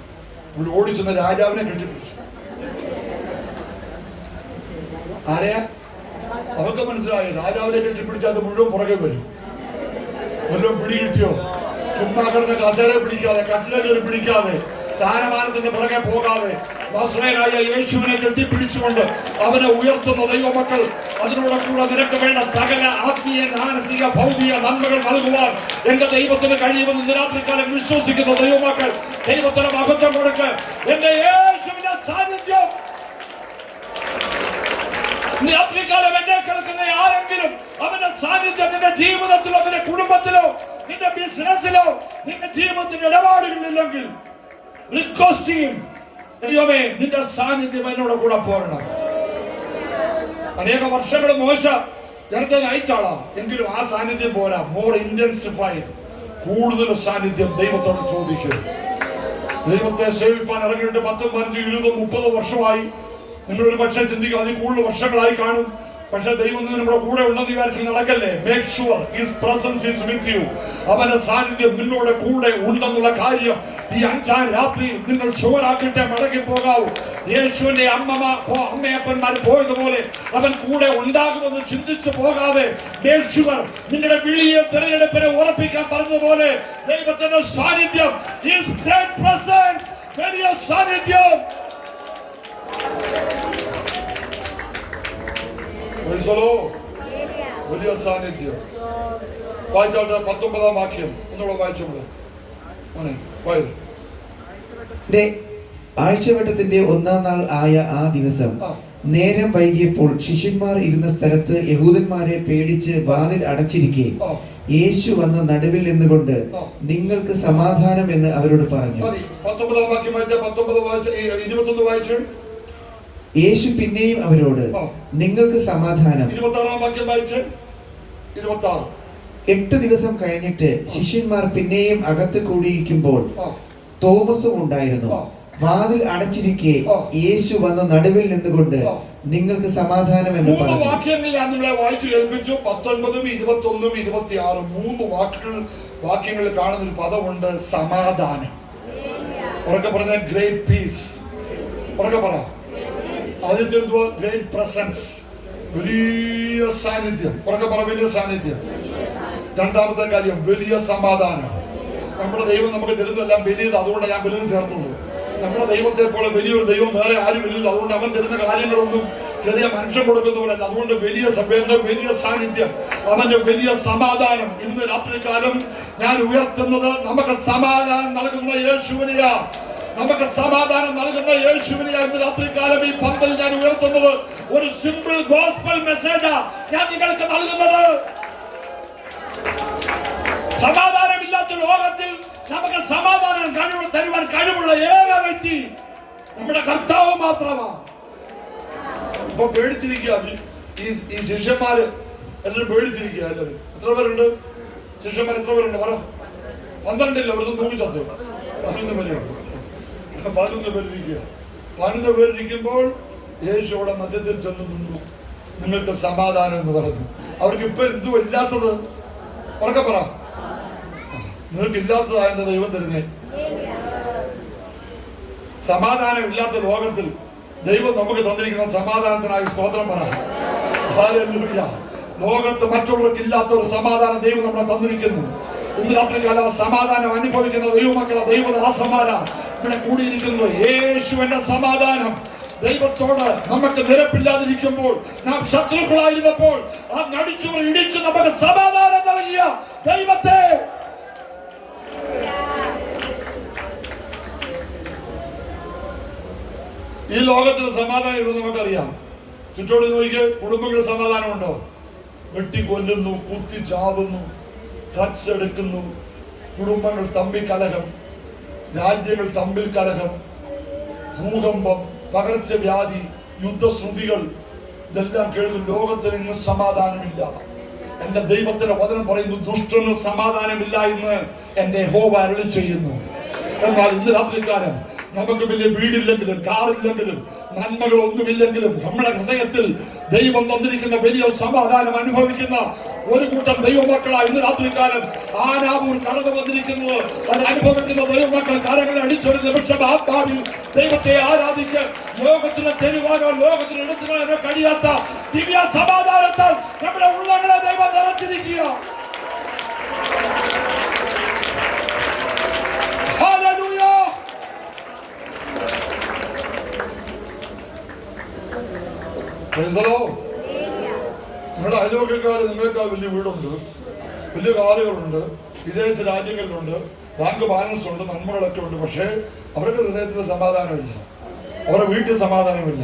അവൾ ഓടിച്ചെന്ന രാജാവിനെ കെട്ടിപ്പിടിച്ചു. ആരെയാ? അവർക്ക് മനസ്സിലായി, രാജാവിനെ കെട്ടിപ്പിടിച്ചാൽ അത് മുഴുവൻ പുറകെ വരും. വല്ലതും പിടി കിട്ടിയോ? ചുമ്മാ കിടന്ന കസേര പിടിക്കാതെ, കട്ടിലെ കയറി പിടിക്കാതെ, സ്ഥാനമാനത്തിന്റെ പുറകെ പോകാതെ നസ്രയനായ യേശുവിനെ കെട്ടിപ്പിടിച്ചുകൊണ്ട് അവനെ ഉയർത്തുന്ന ദൈവമക്കൾ, അതിനോടൊപ്പം നിനക്ക് വേണ്ട സകല ആത്മീയ, മാനസിക, ഭൗതിക നന്മകൾ നൽകുവാൻ എന്റെ ദൈവത്തിന് കഴിയുമെന്ന് ഇന്ന് രാത്രികാലം വിശ്വസിക്കുന്ന ദൈവമക്കൾ ദൈവത്തിന് മഹത്വം കൊടുക്ക്. എന്റെ യേശുവിന്റെ സാന്നിധ്യം രാത്രികാലം എന്നെ കേൾക്കുന്ന ആരെങ്കിലും അവന്റെ സാന്നിധ്യം നിന്റെ ജീവിതത്തിലോ, നിന്റെ കുടുംബത്തിലോ, നിന്റെ ബിസിനസ്സിലോ, നിന്റെ ജീവിതത്തിന്റെ ഇടപാടുകളില്ലെങ്കിൽ റിക്വസ്റ്റ് ചെയ്യും, ദൈവമേ, നിന്റെ സാന്നിധ്യം എന്നോട് കൂടെ പോരണം. അനേക വർഷങ്ങൾ മോശ ജനത്തെ നയിച്ചാളാ, എങ്കിലും ആ സാന്നിധ്യം പോരാ. മോർ ഇന്റൻസിഫൈഡ്, കൂടുതൽ സാന്നിധ്യം ദൈവത്തോട് ചോദിക്കും. ദൈവത്തെ സേവിപ്പാൻ ഇറങ്ങിയിട്ട് 10, 15, 20, 30 വർഷമായി. നിങ്ങൾ ഒരു പക്ഷേ ചിന്തിക്കും അതിൽ കൂടുതൽ വർഷങ്ങളായി കാണും. പക്ഷെ ദൈവം നമ്മുടെ കൂടെ ഉണ്ടെന്ന് വിചാരിച്ച് നടക്കല്ലേ. Make sure his presence is with you. അവന്റെ സാന്നിധ്യം നിങ്ങളുടെ കൂടെ ഉണ്ടെന്നുള്ള കാര്യം ഈ 5-ാം രാത്രിയിൽ നിങ്ങൾ ഷുവറാക്കിയിട്ട് മടങ്ങി പോകാവൂ. യേശുവിന്റെ അമ്മയപ്പന്മാർ പോയതുപോലെ അവൻ കൂടെ ഉണ്ടാകുമെന്ന് ചിന്തിച്ചു പോകാതെ മേക്ക് ഷുവർ നിങ്ങളുടെ വിളിയെ തിരഞ്ഞെടുപ്പിനെ ഉറപ്പിക്കാൻ പറഞ്ഞതുപോലെ ദൈവത്തിന്റെ സാന്നിധ്യം, ഹിസ് ഗ്രേറ്റ് പ്രസൻസ്, വലിയ സാന്നിധ്യം. വലിയ സാന്നിധ്യം. വായിച്ചാട്ടെ 19-ാം വാക്യം ഒന്നുകൂടെ വായിച്ചോളൂ. ആഴ്ചവട്ടത്തിന്റെ 1-ാം നാൾ ആയ ആ ദിവസം നേരം വൈകിയപ്പോൾ ശിഷ്യന്മാർ ഇരുന്ന സ്ഥലത്ത് യഹൂദന്മാരെ പേടിച്ച് വാതിൽ അടച്ചിരിക്കെ യേശു വന്ന് നടുവിൽ നിന്നുകൊണ്ട് നിങ്ങൾക്ക് സമാധാനം എന്ന് അവരോട് പറഞ്ഞു. 19-ാം വാക്യം വായിച്ച 21 വായിച്ചു. യേശു പിന്നെയും അവരോട് നിങ്ങൾക്ക് സമാധാനം. 26-ാം വാക്യം വായിച്ച് 26. 8 ദിവസം കഴിഞ്ഞിട്ട് ശിഷ്യന്മാർ പിന്നെയും അകത്ത് കൂടിയിരിക്കുമ്പോൾ തോമസും ഉണ്ടായിരുന്നു. വാതിൽ അടച്ചിരിക്കെ യേശു വന്ന് നടുവിൽ നിന്നുകൊണ്ട് നിങ്ങൾക്ക് സമാധാനം എന്ന് പറഞ്ഞു. 3 വാക്യങ്ങൾ ഞാൻ നിങ്ങളെ വായിച്ചു കേൾപ്പിച്ചു. 19, 21, 26 3 വാക്യങ്ങളിൽ കാണുന്ന ഒരു പദമുണ്ട്, സമാധാനം. ഉറക്കെ പറഞ്ഞ ഗ്രേറ്റ് പീസ്. ഉറക്കെ പറ. ആദ്യത്തെ എന്തുവാ? ഗ്രേറ്റ് പ്രസൻസ്, വലിയ സാന്നിധ്യം. ഉറക്കെ പറ, വലിയ സാന്നിധ്യം. രണ്ടാമത്തെ കാര്യം വലിയ സമാധാനം. നമ്മുടെ ദൈവം നമുക്ക് തരുന്നതെല്ലാം വലിയത്, അതുകൊണ്ടാണ് ഞാൻ വലുത് ചേർത്തത്. നമ്മുടെ ദൈവത്തെ പോലെ വലിയൊരു ദൈവം വേറെ ആരുമില്ലല്ലോ. അതുകൊണ്ട് അവൻ തരുന്ന കാര്യങ്ങളൊന്നും ചെറിയ മനുഷ്യൻ കൊടുക്കുന്നവരല്ല. അതുകൊണ്ട് വലിയ സഭയുടെ വലിയ സാന്നിധ്യം, അവന്റെ വലിയ സമാധാനം. ഇന്ന് രാത്രികാലം ഞാൻ ഉയർത്തുന്നത് നമുക്ക് സമാധാനം നൽകുന്ന യേശുവിനെയാ. നമുക്ക് സമാധാനം നൽകുന്ന യേശുവിനെയാ. ഇന്ന് രാത്രികാലം ഈ പന്തൽ ഞാൻ ഉയർത്തുന്നത് ഒരു സിമ്പിൾ ഗോസ്പൽ മെസ്സേജാ ഞാൻ നിങ്ങൾക്ക് നൽകുന്നത്. സമാധാനമില്ലാത്ത ലോകത്തിൽ നമുക്ക് സമാധാനം തരുവാൻ കഴിവുള്ള ഏക വ്യക്തി നമ്മുടെ കർത്താവ് മാത്രമാണ്. ഇപ്പൊ പേടിച്ചിരിക്കുക ഈ ശിഷ്യന്മാര് എല്ലാവരും പേടിച്ചിരിക്കുക. എല്ലാവരും എത്ര പേരുണ്ട്? ശിഷ്യന്മാർ എത്ര പേരുണ്ട്? പറ. 12 അവിടുന്ന് തൂങ്ങിച്ചത്ത് 11 പേരുണ്ട്. 11 പേരിരിക്കുക. 11 പേരിരിക്കുമ്പോൾ യേശു അവിടെ മധ്യത്തിൽ ചെന്ന് നിന്നു. നിങ്ങൾക്ക് സമാധാനം എന്ന് പറഞ്ഞു. അവർക്ക് ഇപ്പൊ എന്തും ഇല്ലാത്തത്? ഉറക്കെ പറ. നിങ്ങൾക്ക് ഇല്ലാത്തതായ ദൈവം തരുന്നേ. സമാധാനം ഇല്ലാത്ത ലോകത്തിൽ ദൈവം നമുക്ക് തന്നിരിക്കുന്ന സമാധാനത്തിനായി സ്തോത്രം പറ. ഹല്ലേലൂയ. ലോകത്ത് മറ്റുള്ളവർക്ക് ഇല്ലാത്ത ഒരു സമാധാനം ദൈവം നമ്മളെ തന്നിരിക്കുന്നു. ഇന്ന് രാത്രികാലം സമാധാനം അനുഭവിക്കുന്ന ദൈവമക്കളെ, ദൈവദാസന്മാരാ ഇവിടെ കൂടിയിരിക്കുന്നത്. യേശുവിന്റെ സമാധാനം ദൈവത്തോട് നമുക്ക് നിരപ്പില്ലാതിരിക്കുമ്പോൾ, നാം ശത്രുക്കളായിരുന്നപ്പോൾ ആ നടിച്ചു ഇടിച്ച് നമുക്ക് സമാധാനം നൽകിയ ദൈവത്തെ ഈ ലോകത്തിന് സമാധാനം ഇടുന്നത് നമുക്കറിയാം. ചുറ്റോട് നോക്കിയ കുടുംബങ്ങളിൽ സമാധാനമുണ്ടോ? വെട്ടിക്കൊല്ലുന്നു, കുത്തി ചാവുന്നു, ഡ്രഗ്സ് എടുക്കുന്നു, കുടുംബങ്ങൾ തമ്മിൽ കലഹം, രാജ്യങ്ങൾ തമ്മിൽ കലഹം, ഭൂകമ്പം, പകർച്ചവ്യാധി, യുദ്ധശ്രുതികൾ, ഇതെല്ലാം കേൾക്കും. ലോകത്തിന് ഇന്ന് സമാധാനമില്ല. എന്റെ ദൈവത്തിന്റെ വചനം പറയുന്നു, ദുഷ്ടന് സമാധാനമില്ല എന്ന് എന്റെ യഹോവ അരുളി ചെയ്യുന്നു. എന്നാൽ ഇന്ന് രാത്രികാലം നമുക്ക് വലിയ വീടില്ലെങ്കിലും കാറില്ലെങ്കിലും നന്മകളൊന്നുമില്ലെങ്കിലും നമ്മുടെ ഹൃദയത്തിൽ ദൈവം തന്നിരിക്കുന്ന വലിയ സമാധാനം അനുഭവിക്കുന്ന ഒരു കൂട്ടം ദൈവമക്കളാണ് ഇന്ന് രാത്രികാലം ആനാവൂർ കടന്നു വന്നിരിക്കുന്നത്. അത് അനുഭവിക്കുന്ന ദൈവമക്കൾ കരങ്ങളെ അടിച്ചൊരു നിമിഷം ആത്മാവിൽ ദൈവത്തെ ആരാധിക്ക്. ലോകത്തിന് തെളിവാകാൻ, ലോകത്തിന് എടുത്തുകളാനോ കഴിയാത്ത ദിവ്യ സമാധാനത്താൽ നമ്മുടെ ഉള്ളങ്ങളെ ദൈവം നിറച്ചിരിക്കുക. നിങ്ങളുടെ അയൽവക്കക്കാര് നിങ്ങളെക്കാൾ വലിയ വീടുണ്ട്, വലിയ കാറുകളുണ്ട്, വിദേശ രാജ്യങ്ങളിലുണ്ട്, ബാങ്ക് ബാലൻസ് ഉണ്ട്, നന്മകളൊക്കെ ഉണ്ട്. പക്ഷേ അവരുടെ ഹൃദയത്തിൽ സമാധാനമില്ല, അവരുടെ വീട്ടിൽ സമാധാനമില്ല.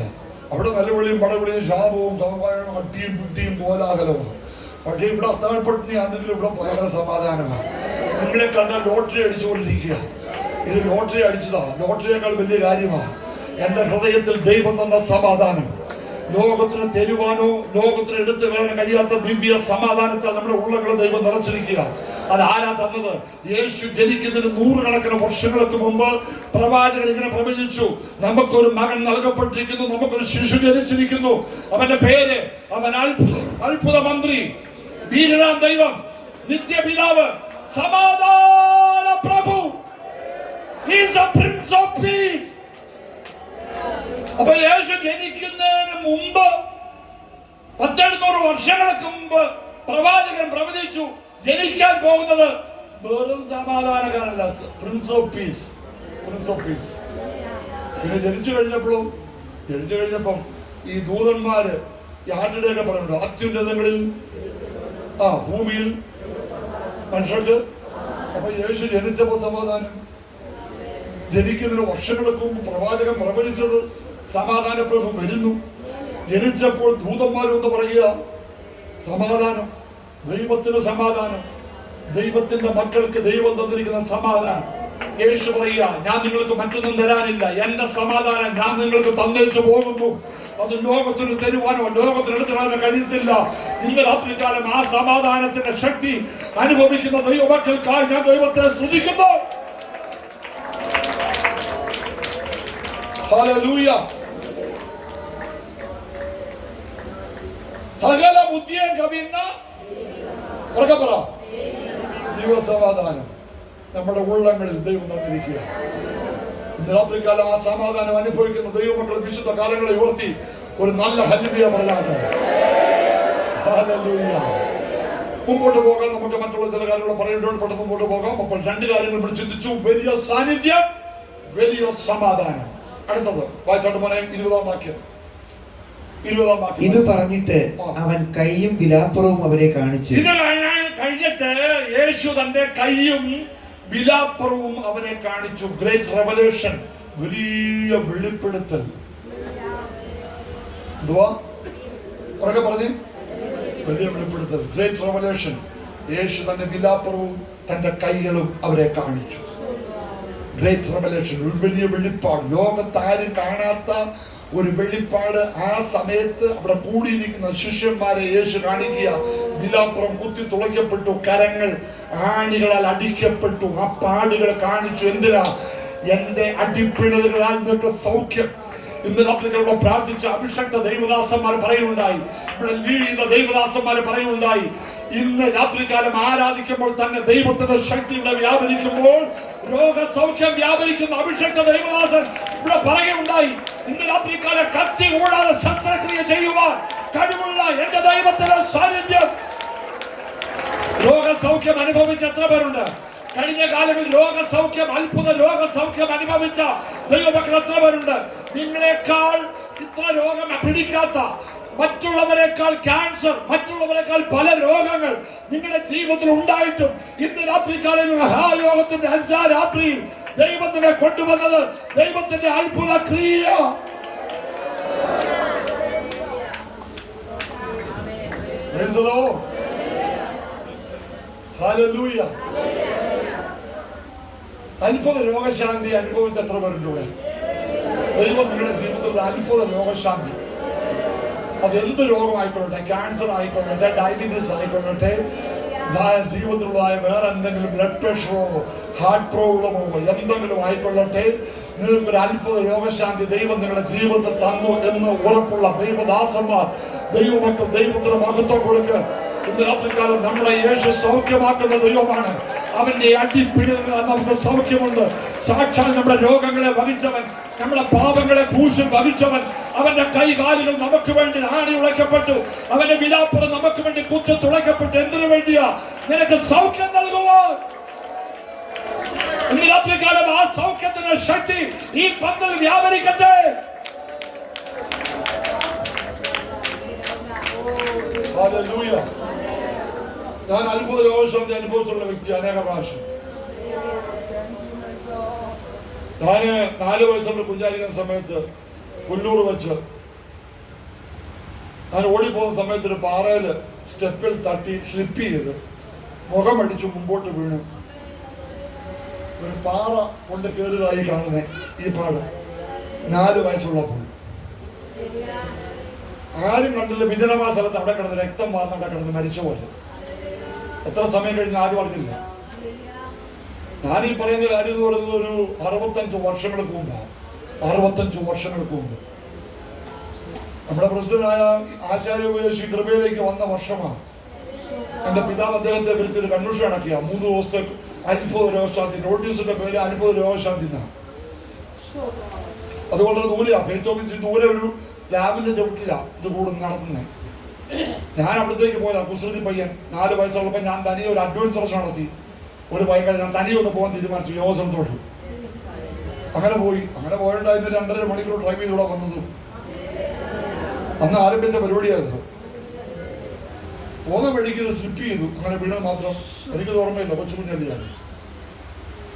അവിടെ നിലവിളിയും പടവിളിയും ശാപവും അട്ടിയും കുട്ടിയും കോലാഹലവും. പക്ഷേ ഇവിടെ അത്താഴപ്പട്ടിണി ആണെങ്കിലും ഇവിടെ ഭയങ്കര സമാധാനമാണ്. നിങ്ങളെ കണ്ടാൽ ലോട്ടറി അടിച്ചുകൊണ്ടിരിക്കുക. ഇത് ലോട്ടറി അടിച്ചതാ, ലോട്ടറിയേക്കാൾ വലിയ കാര്യമാണ്. എന്റെ ഹൃദയത്തിൽ ദൈവം തന്ന സമാധാനം, ലോകത്തിന് തരുവാനോ ലോകത്തിന് എടുത്തു കളയാൻ കഴിയാത്ത ദിവ്യ സമാധാനത്താൽ നമ്മുടെ ഉള്ളങ്ങളെ ദൈവം നിറച്ചിരിക്കുക. അത് ആരാ തന്നത്? യേശു ജനിക്കുന്നതിന് 100 കണക്കിന് വർഷങ്ങൾക്ക് മുമ്പ് പ്രവാചകൻ ഇങ്ങനെ പ്രവചിച്ചു, നമുക്കൊരു മകൻ നൽകപ്പെട്ടിരിക്കുന്നു, നമുക്കൊരു ശിശു ജനിച്ചിരിക്കുന്നു, അവന്റെ പേര്, അവൻ അത്ഭുത മന്ത്രി, വീരനാം ദൈവം, നിത്യപിതാവ്, സമാധാന പ്രഭു. He is a Prince of Peace. അപ്പൊ യേശു ജനിക്കുന്നതിന് മുമ്പ് 1700 വർഷങ്ങൾക്ക് മുമ്പ് പ്രവാചകൻ പ്രവചിച്ചു, ജനിക്കാൻ പോകുന്നത് വെറും സമാധാനക്കാരല്ല, Prince of Peace, Prince of Peace. പിന്നെ ജനിച്ചു കഴിഞ്ഞപ്പം ഈ ദൂതന്മാര് ഈ ആട്ടിടെയൊക്കെ പറയുന്നുണ്ട്, അത്യുന്നതങ്ങളിൽ ഭൂമിയിൽ മനുഷ്യർക്ക്. അപ്പൊ യേശു ജനിച്ചപ്പോ സമാധാനം. ജനിക്കുന്നതിന് വർഷങ്ങൾക്ക് മുമ്പ് പ്രവാചകൻ പ്രവചിച്ചത് സമാധാന പ്രഭു വരുന്നു. ജനിച്ചപ്പോൾ ദൂതന്മാരെന്ന് പറയുക സമാധാനം, ദൈവത്തിന്റെ സമാധാനം, ദൈവത്തിന്റെ മക്കൾക്ക് ദൈവം തന്നിരിക്കുന്ന സമാധാനം. യേശു പറയുക, ഞാൻ നിങ്ങൾക്ക് മറ്റൊന്നും തരാനില്ല, എന്റെ സമാധാനം ഞാൻ നിങ്ങൾക്ക് തന്നേച്ചു പോകുന്നു. അത് ലോകത്തിന് തരുവാനോ ലോകത്തിന് എടുത്തിടാനോ കഴിയത്തില്ല. ഇന്ന് രാത്രികാലം ആ സമാധാനത്തിന്റെ ശക്തി അനുഭവിക്കുന്ന ദൈവമക്കൾക്കായി ഞാൻ ദൈവത്തെ സ്തുതിക്കുന്നു. ഹല്ലേലൂയ. സകല ബുദ്ധിയെ കവിയുന്ന ദൈവസമാധാനം നമ്മുടെ ഉള്ളങ്ങളിൽ ദൈവം തന്നിരിക്കുക. ഇന്ന് രാത്രികാലം ആ സമാധാനം അനുഭവിക്കുന്ന ദൈവമക്കൾ വിശുദ്ധ കാലങ്ങളെ ഓർത്തി ഒരു നല്ല ഹല്ലേലൂയ പറയാനാണ്. ഹല്ലേലൂയ. മുമ്പോട്ട് പോകാൻ നമുക്ക് മറ്റുള്ള ചില കാര്യങ്ങൾ പറയുന്നുണ്ട്, പെട്ടെന്ന് മുമ്പോട്ട് പോകാം. അപ്പോൾ 2 കാര്യങ്ങൾ നമ്മൾ ചിന്തിച്ചു, വലിയ സാന്നിധ്യം, വലിയ സമാധാനം. അടുത്തത് വായിച്ചോട്ട് മോനെ, 20-ാം വാക്യം. ഇത് പറഞ്ഞിട്ട് അവൻ കൈയും വിലാപ്പുറവും അവരെ കാണിച്ചു. ഇത് കഴിഞ്ഞിട്ട് യേശു തന്റെ കൈയും വിലാപ്പുറവും അവരെ കാണിച്ചു. ഗ്രേറ്റ് റെവലേഷൻ, വലിയ വെളിപ്പെടുത്തൽ. എന്തുവാ ഉറക്കെ പറഞ്ഞേ? വലിയ വെളിപ്പെടുത്തൽ, ഗ്രേറ്റ് റെവലേഷൻ. യേശു തന്റെ വിലാപ്പുറവും തന്റെ കൈകളും അവരെ കാണിച്ചു. ഗ്രേറ്റ് റെവലേഷൻ, ഒരു വലിയ വെളിപ്പാട്, ലോകത്താരും കാണാത്ത ഒരു വെളിപ്പാട്. ആ സമയത്ത് അവിടെ കൂടിയിരിക്കുന്ന ശിഷ്യന്മാരെ യേശു കാണിക്കുക. വിലാപ്പുറം കുത്തി തുളയ്ക്കപ്പെട്ടു, കരങ്ങൾ ആണികളാൽ അടിക്കപ്പെട്ടു, ആ പാടുകൾ കാണിച്ചു. എന്തിനാ? എന്റെ അടിപ്പിണലുകളാൽ നിങ്ങൾക്ക് സൗഖ്യം. ഇന്ന് രാത്രികളുടെ പ്രാർത്ഥിച്ച അഭിഷക്ത ദൈവദാസന്മാർ പറയുന്നുണ്ടായി, ഇവിടെ ലീഡ് ചെയ്ത ദൈവദാസന്മാർ പറയുന്നുണ്ടായി, ഇന്ന് രാത്രികാലം ആരാധിക്കുമ്പോൾ തന്നെ ദൈവത്തിന്റെ ശക്തി ഇവിടെ വ്യാപരിക്കുമ്പോൾ രോഗസൗഖ്യം വ്യാപരിക്കുന്ന അഭിഷക്ത ദൈവദാസൻ ഇവിടെ പറയുകയുണ്ടായി, ഇന്ന് രാത്രികാലം കത്തി കൂടാതെ ശസ്ത്രക്രിയ ചെയ്യുവാൻ കഴിവുള്ള എന്റെ ദൈവത്തിന്റെ സാന്നിധ്യം. രോഗസൗഖ്യം അനുഭവിച്ച എത്ര പേരുണ്ട്? കഴിഞ്ഞ കാലങ്ങളിൽ രോഗസൗഖ്യം, അത്ഭുത രോഗസൗഖ്യം അനുഭവിച്ച ദൈവമക്കൾ എത്ര പേരുണ്ട്? നിങ്ങളെക്കാൾ ഇത്ര രോഗം പിടിക്കാത്ത, മറ്റുള്ളവരെക്കാൾ ക്യാൻസർ, മറ്റുള്ളവരെക്കാൾ പല രോഗങ്ങൾ നിങ്ങളുടെ ജീവിതത്തിൽ ഉണ്ടായിട്ടും ഇന്ന് രാത്രികാലം മഹായോഗത്തിന്റെ 5-ാം രാത്രിയിൽ ദൈവത്തിനെ കൊണ്ടുവന്നത് ദൈവത്തിന്റെ അത്ഭുത ക്രിയ. ഹല്ലേലൂയ. അത്ഭുത രോഗശാന്തി അനുഭവിച്ച എത്ര പേരുണ്ട് ഇവിടെ? ദൈവം നിങ്ങളുടെ ജീവിതത്തിൽ അത്ഭുത രോഗശാന്തി, അതെന്ത് രോഗമായിക്കൊള്ളട്ടെ, ക്യാൻസർ ആയിക്കൊള്ളട്ടെ, ഡയബറ്റീസ് ആയിക്കൊള്ളട്ടെ, ജീവിതത്തിലുള്ളതായ വേറെ എന്തെങ്കിലും ബ്ലഡ് പ്രഷറോ ഹാർട്ട് പ്രോബ്ലമോ എന്തെങ്കിലും ആയിക്കൊള്ളട്ടെ, നിങ്ങൾക്കൊരു അത്ഭുത രോഗശാന്തി ദൈവം നിങ്ങളുടെ ജീവിതത്തിൽ തന്നു എന്ന് ഉറപ്പുള്ള ദൈവദാസന്മാർ, ദൈവമക്കൾ, ദൈവത്തിന് മഹത്വം കൊടുക്കുക. ഇന്ന് രാത്രികാലം നമ്മളെ യേശു സൗഖ്യമാക്കുന്ന ദൈവമാണ്. അവന്റെ അടിപ്പിണലുകൾ നമുക്ക് സൗഖ്യമുണ്ട്. സാക്ഷാൽ നമ്മുടെ രോഗങ്ങളെ വഹിച്ചവൻ, നമ്മുടെ പാപങ്ങളെ ക്രൂശിൽ വഹിച്ചവൻ, അവന്റെ കൈകാലുകൾ നമുക്ക് വേണ്ടി ആണി ഉളയ്ക്കപ്പെട്ടു, അവന്റെ വിലാപ്പുറം നമുക്ക് വേണ്ടി കുത്തി തുളയ്ക്കപ്പെട്ടു. എന്തിനു വേണ്ടിയാ? നിനക്ക് സൗഖ്യം നൽകുവാൻ. ഇന്ന് രാത്രികാലം ആ സൗഖ്യത്തിന്റെ ശക്തി ഈ പന്തൽ വ്യാപരിക്കട്ടെ. ഹല്ലേലൂയ. ഞാൻ അത്ഭുത രോഗശാന്തി അനുഭവിച്ചുള്ള വ്യക്തി അനേക പ്രാവശ്യം. ഞാന് 4 വയസ്സുള്ള കുഞ്ഞായിരിക്കുന്ന സമയത്ത് പുല്ലൂർ വെച്ച് ഞാൻ ഓടിപ്പോകുന്ന സമയത്ത് ഒരു പാറയില് സ്റ്റെപ്പിൽ തട്ടി സ്ലിപ്പ് ചെയ്ത് മുഖമടിച്ചു മുമ്പോട്ട് വീണു. ഒരു പാറ കൊണ്ട് കയറിയതായി കാണുന്നേ ഈ പാട് 4 വയസ്സുള്ളപ്പോൾ. ആരും കണ്ടില്ല. വിജനമായ സ്ഥലത്ത് അവിടെ കിടന്ന് രക്തം വാർന്ന് അവിടെ കിടന്ന് മരിച്ച പോലെ. എത്ര സമയം കഴിഞ്ഞ് ആരും അറിഞ്ഞില്ല. ഞാനീ പറയുന്ന കാര്യം എന്ന് പറയുന്നത് ഒരു 65 വർഷങ്ങൾക്ക് മുമ്പാണ്. 65 വർഷങ്ങൾക്ക് മുമ്പ് നമ്മുടെ പ്രസിഡന്റായ ആചാര്യോപദേശി കൃപയിലേക്ക് വന്ന വർഷമാണ്. എന്റെ പിതാവ് അദ്ദേഹത്തെ വിളിച്ച് ഒരു കൺവെൻഷൻ നടക്കിയ 3 ദിവസത്തെ അനുഭവ രോഗശാന്തി. നോട്ടീസിന്റെ പേര് അനുഭവ രോഗശാന്തി എന്നാണ്. അത് വളരെ ദൂരെയാണ്. ഏറ്റവും ദൂരെ ഒരു ലാബിന്റെ ചവിട്ടില്ല ഇത് കൂടുതൽ നടത്തുന്നത്. ഞാൻ അവിടത്തേക്ക് പോയതാണ്. കുസൃതി പയ്യൻ 4 വയസ്സുള്ളപ്പോൾ ഞാൻ തനിയെ ഒരു അഡ്വഞ്ചറസ് നടത്തി. ഒരു ഭയങ്കര ഞാൻ തനിയെ ഒന്ന് പോകാൻ തീരുമാനിച്ചു യോഗ സ്ഥലത്തോട്ട്. അങ്ങനെ പോയിട്ടായിരുന്നു 2.5 മണിക്കൂർ ഡ്രൈവ് ചെയ്തൂടെ വന്നത്. അന്ന് ആരംഭിച്ച പരിപാടിയായിരുന്നു. പോകുന്ന വഴിക്ക് ഇത് സ്ലിപ്പ് ചെയ്തു. അങ്ങനെ വീണത് മാത്രം എനിക്കത് ഓർമ്മയില്ല. കൊച്ചു കുഞ്ഞല്ലിയാണ്.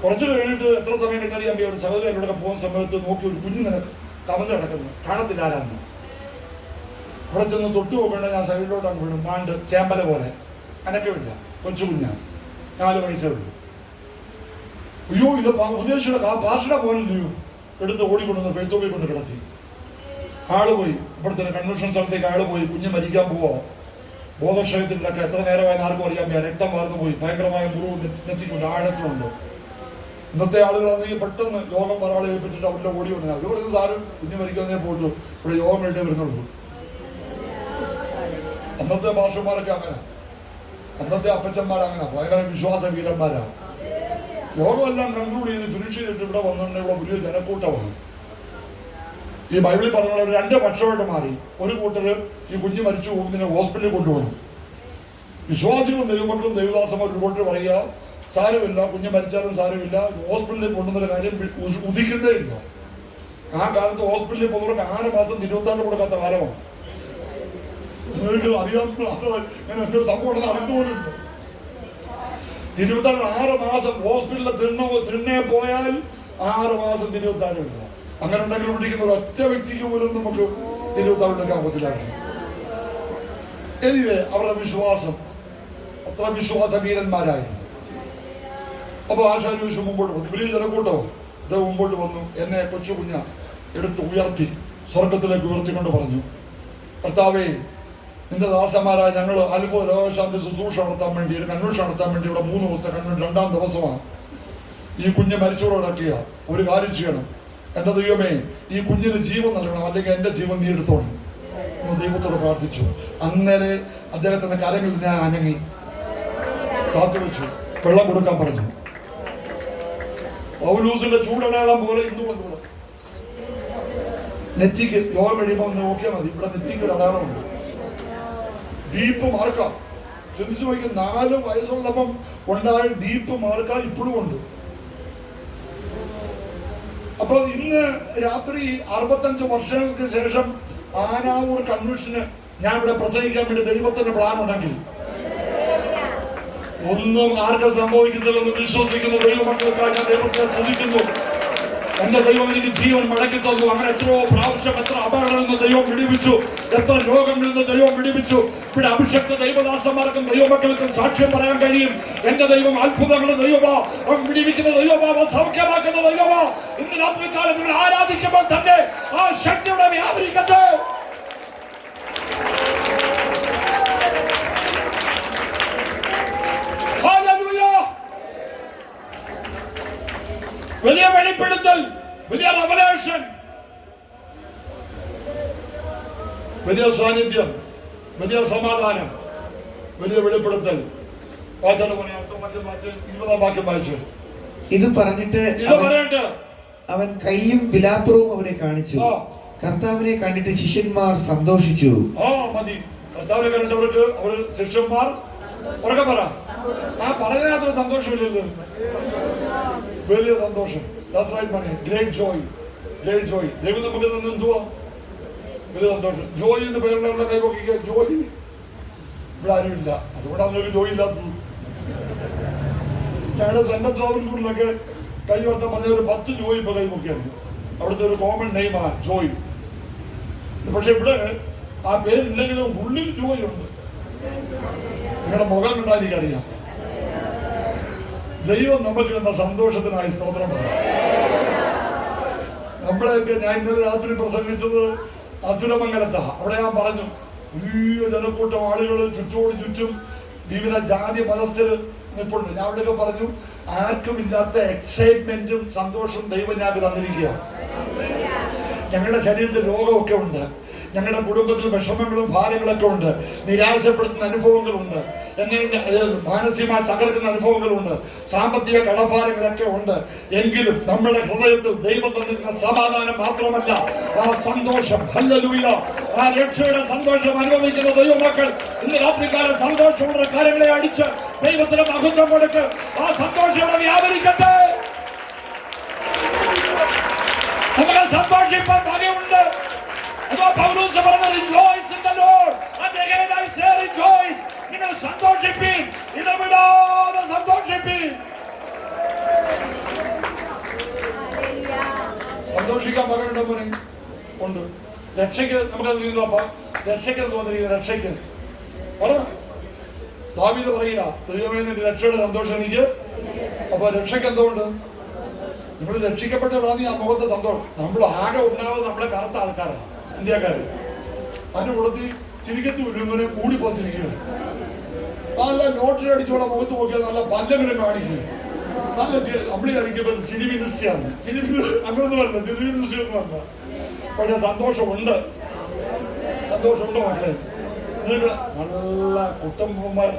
കുറച്ച് കഴിഞ്ഞിട്ട് എത്ര സമയം കഴിഞ്ഞാൽ ഒരു സഹോദരനോടൊക്കെ പോകുന്ന സമയത്ത് നോക്കി ഒരു കുഞ്ഞിനെ കമന്ന് കിടക്കുന്നു. കാണത്തില്ല ആരാന്ന്. അവിടെ ചെന്ന് തൊട്ടു നോക്കേണ്ട ഞാൻ സൈഡിലോട്ട് അങ്ങ് വീണു. മാണ്ട് ചേമ്പല പോലെ അനക്കമില്ല. കൊച്ചു കുഞ്ഞാണ്. 4 വയസ്സേ ഉള്ളൂ. അയ്യോ ഇത് ഉപദേശിയുടെ ഭാഷയുടെ പോലല്ലയോ. എടുത്ത് ഓടിക്കൊണ്ടുവന്ന് ഫെയ്ത്തോബിൽ കൊണ്ട് കിടത്തി. ആള് പോയി. ഇവിടുത്തെ കൺവെൻഷൻ സ്ഥലത്തേക്ക് ആള് പോയി. കുഞ്ഞ് മരിക്കാൻ പോവോ. ബോധക്ഷയത്തിലൊക്കെ എത്ര നേരമായി ആർക്കും അറിയാൻ വയ്യ. രക്തം വാർന്നു പോയി. ഭയങ്കരമായ മുറിവ് നെറ്റിക്കൊണ്ട് ആഴത്തിലുണ്ട്. ഇന്നത്തെ ആളുകളാണെങ്കിൽ പെട്ടെന്ന് യോഗം ഒരാളെ ഏൽപ്പിച്ചിട്ട് അവരുടെ ഓടി വന്നാൽ അത് പറയുന്നത് സാറും കുഞ്ഞ് മരിക്കാന്നേ പോയിട്ടു ഇവിടെ യോഗം വേണ്ടി വരുന്നുള്ളൂ. അന്നത്തെ ഭാഷന്മാരൊക്കെ അങ്ങനെ. അന്നത്തെ അപ്പച്ചന്മാരങ്ങനെ ഭയങ്കര വിശ്വാസ വീരന്മാരാ. യോഗമെല്ലാം കൺക്ലൂഡ് ചെയ്ത് ഫിനിഷ് ചെയ്തിട്ട് ഇവിടെ വന്നിട്ടുണ്ടെങ്കിൽ ഇവിടെ വലിയ ജനക്കൂട്ടമാണ്. ഈ ബൈബിളിൽ പറഞ്ഞ 2 പക്ഷമായിട്ട് മാറി. ഒരു കൂട്ടര് ഈ കുഞ്ഞ് മരിച്ചു പോകുന്നതിനെ ഹോസ്പിറ്റലിൽ കൊണ്ടുപോകണം. വിശ്വാസികളും ദൈവമക്കളും ദൈവദാസന്മാർ ഒരു കൂട്ടർ പറയുക സാരമില്ല, കുഞ്ഞ് മരിച്ചാലും സാരമില്ല, ഹോസ്പിറ്റലിൽ കൊണ്ടുവന്നൊരു കാര്യം ഉദിക്കുന്നേ ഇല്ല. ആ കാലത്ത് ഹോസ്പിറ്റലിൽ പോകുന്നവർക്ക് 6 മാസം തിരുവത്താണ്ട് കൊടുക്കാത്ത കാലമാണ്. നിങ്ങൾക്ക് അറിയാവുന്ന സംഭവം നടത്തുപോലുണ്ട്. തിരുവത്താണ്ട് 6 മാസം ഹോസ്പിറ്റലിൽ തിണ്ണെ പോയാൽ 6 മാസം തിരുവത്താണ്ടില്ല. അങ്ങനെ ഉണ്ടെങ്കിൽ പിടിക്കുന്ന ഒരു ഒറ്റ വ്യക്തിക്ക് പോലും നമുക്ക് തിരുവത്താണ്ടെടുക്കാൻ പറ്റില്ലാണ്. എനിവേ അവരുടെ വിശ്വാസം അത്ര വിശ്വാസ വീരന്മാരായിരുന്നു. അപ്പൊ ആശാരിവേശം മുമ്പോട്ട് വന്നു. വലിയ ജനക്കൂട്ടവും ഇദ്ദേഹം മുമ്പോട്ട് വന്നു. എന്നെ കൊച്ചു കുഞ്ഞ എടുത്ത് ഉയർത്തി സ്വർഗത്തിലേക്ക് ഉയർത്തിക്കൊണ്ട് പറഞ്ഞു, കർത്താവേ, നിന്റെ ദാസന്മാരായ ഞങ്ങൾ അനുഭവ രോഗശാന്തി ശുശ്രൂഷ നടത്താൻ വേണ്ടി ഒരു കൺവെൻഷൻ നടത്താൻ വേണ്ടി ഇവിടെ 3 ദിവസത്തെ കൺവെൻഷൻ 2ാം ദിവസമാണ്. ഈ കുഞ്ഞ് മരിച്ചോടക്കിയ ഒരു കാര്യം ചെയ്യണം. എന്റെ ദൈവമേ, ഈ കുഞ്ഞിന് ജീവൻ നൽകണം, അല്ലെങ്കിൽ എന്റെ ജീവൻ നീ എടുത്തോണം എന്ന് ദൈവത്തോട് പ്രാർത്ഥിച്ചു. അന്നേരെ അദ്ദേഹത്തിന്റെ കരങ്ങളിൽ ഞാൻ അനങ്ങി കാത്തുവെച്ചു. വെള്ളം കൊടുക്കാൻ പറഞ്ഞു. പൗലൂസിന്റെ ചൂടടയാളം പോലെ ഇന്നുകൊണ്ട് നെറ്റിക്ക് യോഗം കഴിയുമ്പോൾ ഒന്ന് നോക്കിയാൽ മതി. ഇവിടെ നെറ്റിക്ക് ഒരു അടയാളമുണ്ട്. ഡീപ്പ് മാർക്ക. ചിന്തിച്ചു നോക്കി, 4 വയസ്സുള്ളപ്പം ഉണ്ടായ ഡീപ്പ് മാർക്ക ഇപ്പോഴും ഉണ്ട്. അപ്പൊ ഇന്ന് രാത്രി 65 വർഷങ്ങൾക്ക് ശേഷം ആനാവൂർ കൺവെൻഷന് ഞാൻ ഇവിടെ പ്രസംഗിക്കാൻ വേണ്ടി ദൈവത്തിന്റെ പ്ലാൻ ഉണ്ടെങ്കിൽ ഒന്നും ആർക്കും സംഭവിക്കുന്നില്ലെന്ന് വിശ്വസിക്കുന്ന ദൈവമക്കൾക്കായി ഞാൻ ദൈവത്തെ സ്തുതിക്കുന്നു. എന്റെ ദൈവം എനിക്ക് ജീവൻ മടക്കി തന്നു. അങ്ങനെ എത്രയോ പ്രാവശ്യം എത്ര അപകടങ്ങളിൽ നിന്ന് ദൈവം വിടിവിച്ചു, എത്ര രോഗങ്ങളിൽ നിന്ന് ദൈവം വിടിവിച്ചു. ഇവിടെ അഭിഷക്ത ദൈവദാസന്മാർക്കും ദൈവമക്കൾക്കും സാക്ഷ്യം പറയാൻ കഴിയും. എന്റെ ദൈവം അത്ഭുതങ്ങളുടെ ദൈവമാ, അവൻ വിടിവിക്കുന്ന ദൈവമാ, സൗഖ്യമാക്കുന്ന ദൈവമാ. ഇന്ന് രാത്രികാലം നിങ്ങൾ ആരാധിക്കുമ്പോൾ തന്നെ ആ ശക്തിയുടെ വ്യാപരിക്കട്ടെ. വലിയ വെളിപ്പെടുത്തൽ, വലിയ റെവലേഷൻ, വലിയ സാന്നിധ്യം, വലിയ സമാധാനം, വലിയ വെളിപ്പെടുത്തൽ. 20-ാം വാക്യം വായിച്ചു. ഇത് പറഞ്ഞിട്ട് അവൻ കൈയും ബിലാപ്പുറവും അവനെ കാണിച്ചു. കർത്താവിനെ കണ്ടിട്ട് ശിഷ്യന്മാർ സന്തോഷിച്ചു. മതി. കർത്താവിനെ കണ്ടവർക്ക് അവർ ശിഷ്യന്മാർ ഉറക്കെ പറ. ആ പറയുന്നതിനകത്തൊരു സന്തോഷമില്ലല്ലോ. വലിയ സന്തോഷം. That's right, money. Great joy. Great joy. ദൈവം നമുക്ക് നിന്ന് എന്തുവാ? വലിയ സന്തോഷം. ജോയ് എന്ന് പേരുള്ള കൈപൊക്കിക്കുക. ജോയ് ഇവിടെ ആരുമില്ല. അതുകൊണ്ടാണ് ഒരു ജോയ് ഇല്ലാത്തത്. ഞങ്ങളുടെ സെൻട്രൽ ട്രാവൻകൂറിലൊക്കെ കൈ വർത്താൻ പറഞ്ഞ ഒരു 10 ജോയ് ഇപ്പൊ കൈപൊക്കിയാണ്. അവിടുത്തെ ഒരു കോമൺ നെയിമാണ് ജോയ്. പക്ഷെ ഇവിടെ ആ പേരില്ലെങ്കിലും ഉള്ളിൽ ജോയ് ഉണ്ട്. നിങ്ങളുടെ മുഖം കണ്ടാൽ എനിക്കറിയാം. ദൈവം നമുക്ക് എന്ന സന്തോഷത്തിനായി സ്തോത്രം. നമ്മളെയൊക്കെ ഞാൻ ഇന്നലെ രാത്രി പ്രസംഗിച്ചത് അസുരമംഗലത്താ. അവിടെ ഞാൻ പറഞ്ഞു, വലിയ ജനക്കൂട്ടം ആളുകൾ ചുറ്റോട് ചുറ്റും വിവിധ ജാതി മതസ്ഥര് നിൽപ്പുണ്ട്. ഞാൻ അവിടെയൊക്കെ പറഞ്ഞു, ആർക്കും ഇല്ലാത്ത എക്സൈറ്റ്മെന്റും സന്തോഷവും ദൈവം ഞങ്ങൾക്ക് തന്നിരിക്കുക. ഞങ്ങളുടെ ശരീരത്തിൽ രോഗമൊക്കെ ഉണ്ട്, ഞങ്ങളുടെ കുടുംബത്തിൽ വിഷമങ്ങളും ഭാരങ്ങളൊക്കെ ഉണ്ട്, നിരാശപ്പെടുത്തുന്ന അനുഭവങ്ങളുണ്ട്, മാനസികമായി തകർക്കുന്ന അനുഭവങ്ങളുണ്ട്, സാമ്പത്തിക കടഭാരങ്ങളൊക്കെ ഉണ്ട്. എങ്കിലും നമ്മുടെ ഹൃദയത്തിൽ ദൈവം തന്നിരുന്ന സമാധാനം മാത്രമല്ല, ആ സന്തോഷം, ഹല്ലേലൂയ, ആ രക്ഷയുടെ സന്തോഷം അനുഭവിക്കുന്ന ദൈവമക്കൾ ഇന്ന് രാത്രികാലം സന്തോഷമുള്ള കാര്യങ്ങളെ അടിച്ച് ദൈവത്തിന് മഹത്വം കൊടുക്ക്. ആ സന്തോഷം ഇവിടെ വ്യാപരിക്കട്ടെ. നമുക്ക് സന്തോഷിപ്പാൻ വകയുണ്ട്. പൗലോസ് പറഞ്ഞു, rejoice in the Lord. And again I say rejoice. നിങ്ങൾ സന്തോഷിപ്പീൻ, ഇടപെടാതെ സന്തോഷിപ്പീൻ. സന്തോഷിക്കാൻ വകയുണ്ടോ മോനെ? ഉണ്ട്. രക്ഷയ്ക്ക് നമുക്ക് രക്ഷയ്ക്ക് തോന്നിയിരിക്കുന്നത് രക്ഷയ്ക്ക് പറ. ദാവീദ് പറയുക, ദൈവമേ നിന്റെ രക്ഷയുടെ സന്തോഷം എനിക്ക്. അപ്പൊ രക്ഷയ്ക്ക് എന്തുകൊണ്ട്? നമ്മൾ രക്ഷിക്കപ്പെട്ടവരാണ് ആ മുഖത്തെ സന്തോഷം. നമ്മൾ ആകെ ഒന്നാമത് നമ്മളെ കറുത്ത ആൾക്കാരാണ് ഇന്ത്യക്കാര്. അതിന്റെ കൂടത്തിൽ ചിരിക്കത്ത് വിടുന്നവരെ കൂടി പോച്ചിരിക്കുന്നത്. നല്ല ലോട്ടറി അടിച്ചോളെ മുഖത്ത് നോക്കിയാൽ നല്ല പല്ലെങ്കിലും കാണിക്കുക. നല്ല അമ്പിളി കളിക്കുമ്പോൾ ചിരി മിനിസ്റ്റിയാണ്. അങ്ങനൊന്നും അല്ല, ചിരി മിനിസ്റ്റി ഒന്നും അല്ല. പക്ഷെ സന്തോഷമുണ്ട്. സന്തോഷമുണ്ടോ മക്കളെ? നിങ്ങൾക്ക് നല്ല കുട്ടമ്പന്മാർ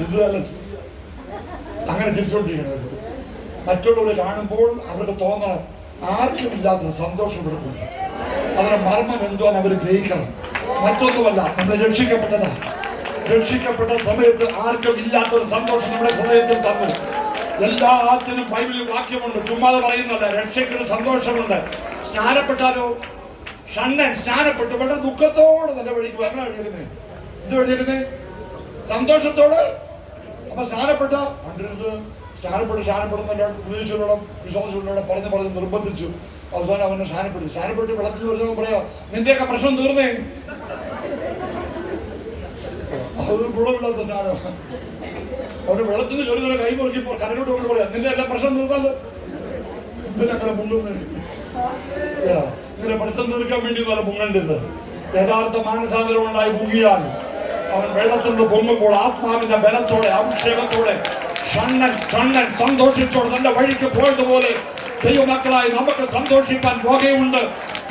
ഇത് നല്ല അങ്ങനെ ചിരിച്ചോണ്ടിരിക്കുന്നത്. മറ്റുള്ളവരെ കാണുമ്പോൾ അവർക്ക് തോന്നണം ആർക്കും ഇല്ലാത്തൊരു സന്തോഷം കൊടുക്കുന്നു. അവരുടെ മർമ്മം എന്തുവാൻ അവർ ഗ്രഹിക്കണം. മറ്റൊന്നുമല്ല, നമ്മൾ രക്ഷിക്കപ്പെട്ടതാ. രക്ഷിക്കപ്പെട്ട സമയത്ത് ആർക്കും ഇല്ലാത്തൊരു സന്തോഷം നമ്മുടെ ഹൃദയത്തിൽ തന്നു. എല്ലാത്തിനും ബൈബിളിൽ വാക്യമുണ്ട്, ചുമ്മാതെ പറയുന്നല്ല. രക്ഷയ്ക്കൊരു സന്തോഷമുണ്ട്. സ്നാനപ്പെട്ടാലോ? ഷണ്ണൻ സ്നാനപ്പെട്ടു വളരെ ദുഃഖത്തോടെ തന്നെ വഴിക്കുക. അങ്ങനെ വഴിക്കുന്നത് എന്ത് വഴിക്കുന്നത്? സന്തോഷത്തോടെ. അപ്പൊ സ്നാനപ്പെട്ട സ്നാനപ്പെടുന്ന ഉപദേശികളോടും വിശ്വാസികളോടും പറഞ്ഞ് നിർബന്ധിച്ചു. അവസാനം അവനെ സ്നാനപ്പെട്ട് വെള്ളത്തിൽ വരുന്നവൻ പറയാ, നിന്റെയൊക്കെ പ്രശ്നം തീർന്നേ. അതൊരു ഗുണമില്ലാത്ത സ്നാനമാണ്. അവന് വെള്ളത്തിൽ ജോലി തന്നെ കൈ മുറിക്കുമ്പോൾ കരലോട്ട് കൊണ്ട് പറയാം, നിന്റെ എല്ലാം പ്രശ്നം തീർന്നല്ലോ. ഇതിനങ്ങനെ മുങ്ങുന്നത് ഇങ്ങനെ പ്രശ്നം തീർക്കാൻ വേണ്ടി നല്ല മുങ്ങേണ്ടത്. യഥാർത്ഥ മാനസാന്തരം ഉണ്ടായി മുങ്ങിയാൽ അവൻ വെള്ളത്തിൽ നിന്ന് പൊങ്ങുമ്പോൾ ആത്മാവിന്റെ ബലത്തോടെ അഭിഷേകത്തോടെ ഷണ്ണൻ സന്തോഷിച്ചോടെ തന്റെ വഴിക്ക് പോയതുപോലെ ദൈവമക്കളായി നമുക്ക് സന്തോഷിക്കാൻ വകയുണ്ട്.